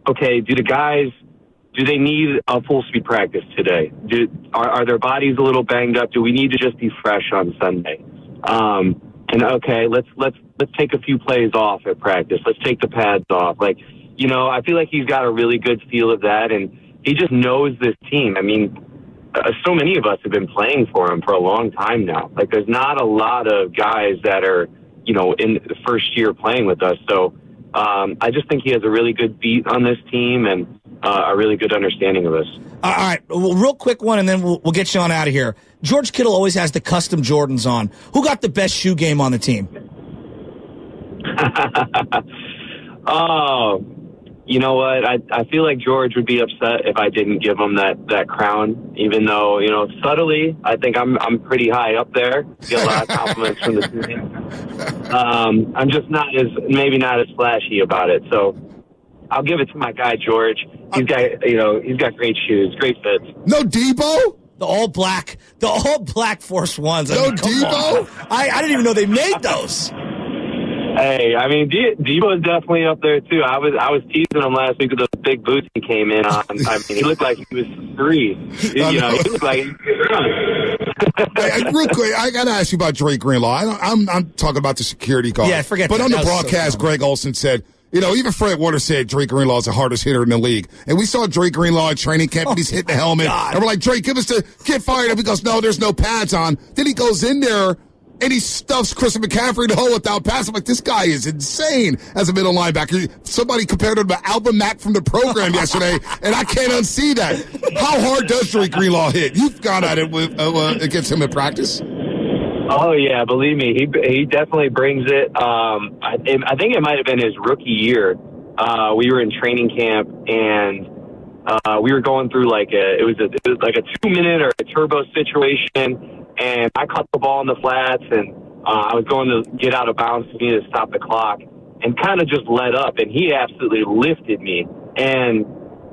okay, do they need a full speed practice today? Are their bodies a little banged up? Do we need to just be fresh on Sunday? And okay, let's take a few plays off at practice. Let's take the pads off. Like, I feel like he's got a really good feel of that, and he just knows this team. I mean, so many of us have been playing for him for a long time now. Like, there's not a lot of guys that are, in the first year playing with us. So I just think he has a really good beat on this team and a really good understanding of us. All right, well, real quick one, and then we'll get you on out of here. George Kittle always has the custom Jordans on. Who got the best shoe game on the team? Oh, you know what? I feel like George would be upset if I didn't give him that crown, even though, subtly, I think I'm pretty high up there. Get a lot of compliments from the team. I'm just maybe not as flashy about it. So I'll give it to my guy, George. He's got great shoes, great fits. No Debo? The all black Force Ones. No Debo? I didn't even know they made those. Hey, I mean, Debo's definitely up there too. I was teasing him last week with those big boots he came in on. I mean, he looked like he was 3. He looked like. Hey, real quick, I got to ask you about Drake Greenlaw. I'm talking about the security guard. Yeah, forget but that. On the broadcast, Greg Olsen said, even Fred Waters said Drake Greenlaw is the hardest hitter in the league. And we saw Drake Greenlaw at training camp, and he's hitting the helmet. God. And we're like, Drake, give us the get fired up. He goes, no, there's no pads on. Then he goes in there, and he stuffs Christian McCaffrey in the hole without pass. I'm like, this guy is insane as a middle linebacker. Somebody compared him to Alvin Mack from the program yesterday, and I can't unsee that. How hard does Drake Greenlaw hit? You've gone at it against him in practice. Oh, yeah, believe me, he definitely brings it. I think it might have been his rookie year. We were in training camp, and we were going through like it was like a 2-minute or a turbo situation, and I caught the ball in the flats, and I was going to get out of bounds to need to stop the clock, and kind of just let up, and he absolutely lifted me. And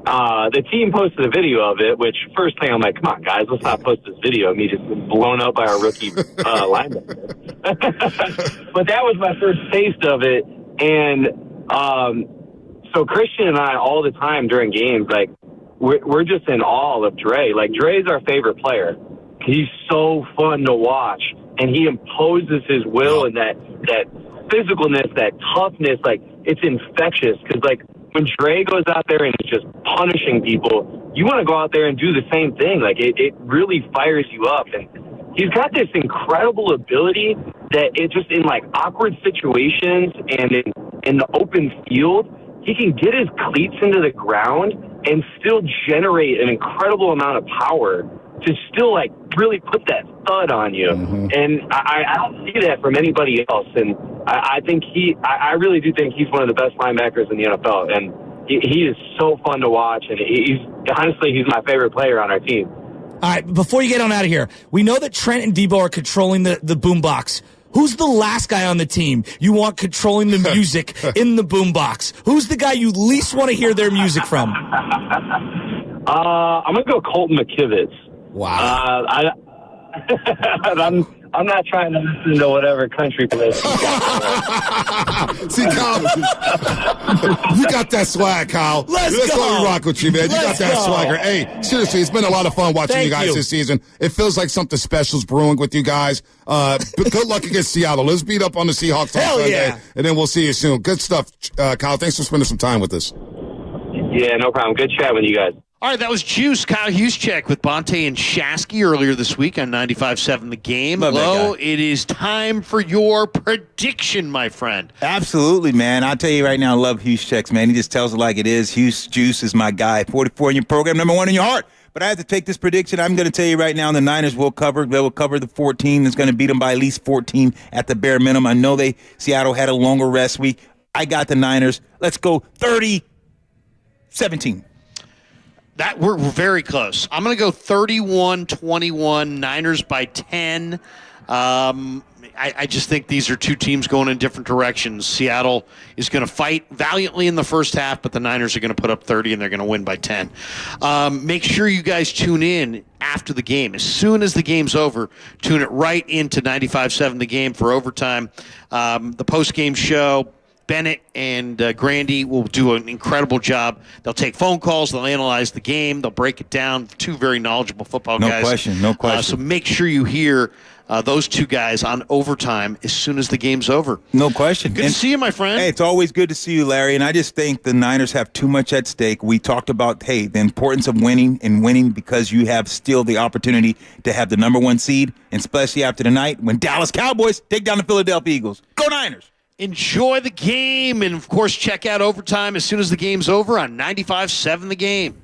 the team posted a video of it, which first thing I'm like, come on, guys, let's not post this video of me just blown up by a rookie linebacker. But that was my first taste of it. And so Christian and I all the time during games, like, we're just in awe of Dre. Like, Dre's our favorite player. He's so fun to watch, and he imposes his will and that physicalness, that toughness. Like, it's infectious, because, like, when Dre goes out there and is just punishing people, you want to go out there and do the same thing. Like, it really fires you up. And he's got this incredible ability that it just in, like, awkward situations and in the open field, he can get his cleats into the ground and still generate an incredible amount of power to still, like, really put that thud on you. Mm-hmm. And I don't see that from anybody else. And I think I really do think he's one of the best linebackers in the NFL. And he is so fun to watch. And he's my favorite player on our team. All right, before you get on out of here, we know that Trent and Debo are controlling the boom box. Who's the last guy on the team you want controlling the music in the boombox? Who's the guy you least want to hear their music from? I'm going to go Colton McKivitz. Wow. I'm not trying to listen to whatever country plays. See, Kyle, you got that swag, Kyle. Let's That's go. why we rock with you, man. You got that swagger. Hey, seriously, it's been a lot of fun watching you guys this season. It feels like something special's brewing with you guys. But good luck against Seattle. Let's beat up on the Seahawks on Sunday, and then we'll see you soon. Good stuff, Kyle. Thanks for spending some time with us. Yeah, no problem. Good chat with you guys. All right, that was Juice, Kyle Juszczyk with Bonte and Shasky earlier this week on 95.7 The Game. Hello, it is time for your prediction, my friend. Absolutely, man. I'll tell you right now, I love Juszczyk, man. He just tells it like it is. Juice is my guy. 44 in your program, number 1 in your heart. But I have to take this prediction. I'm going to tell you right now, the Niners will cover. They will cover the 14. It's going to beat them by at least 14 at the bare minimum. I know Seattle had a longer rest week. I got the Niners. Let's go 30-17. That we're very close. I'm going to go 31-21, Niners by 10. I just think these are two teams going in different directions. Seattle is going to fight valiantly in the first half, but the Niners are going to put up 30, and they're going to win by 10. Make sure you guys tune in after the game. As soon as the game's over, tune it right into 95.7 The Game for overtime. The post-game show, Bennett and Grandy will do an incredible job. They'll take phone calls. They'll analyze the game. They'll break it down. Two very knowledgeable football guys. No question. So make sure you hear those two guys on overtime as soon as the game's over. No question. Good to see you, my friend. Hey, it's always good to see you, Larry. And I just think the Niners have too much at stake. We talked about, the importance of winning and winning because you have still the opportunity to have the number 1 seed, and especially after tonight when Dallas Cowboys take down the Philadelphia Eagles. Go Niners! Enjoy the game, and, of course, check out overtime as soon as the game's over on 95.7 The Game.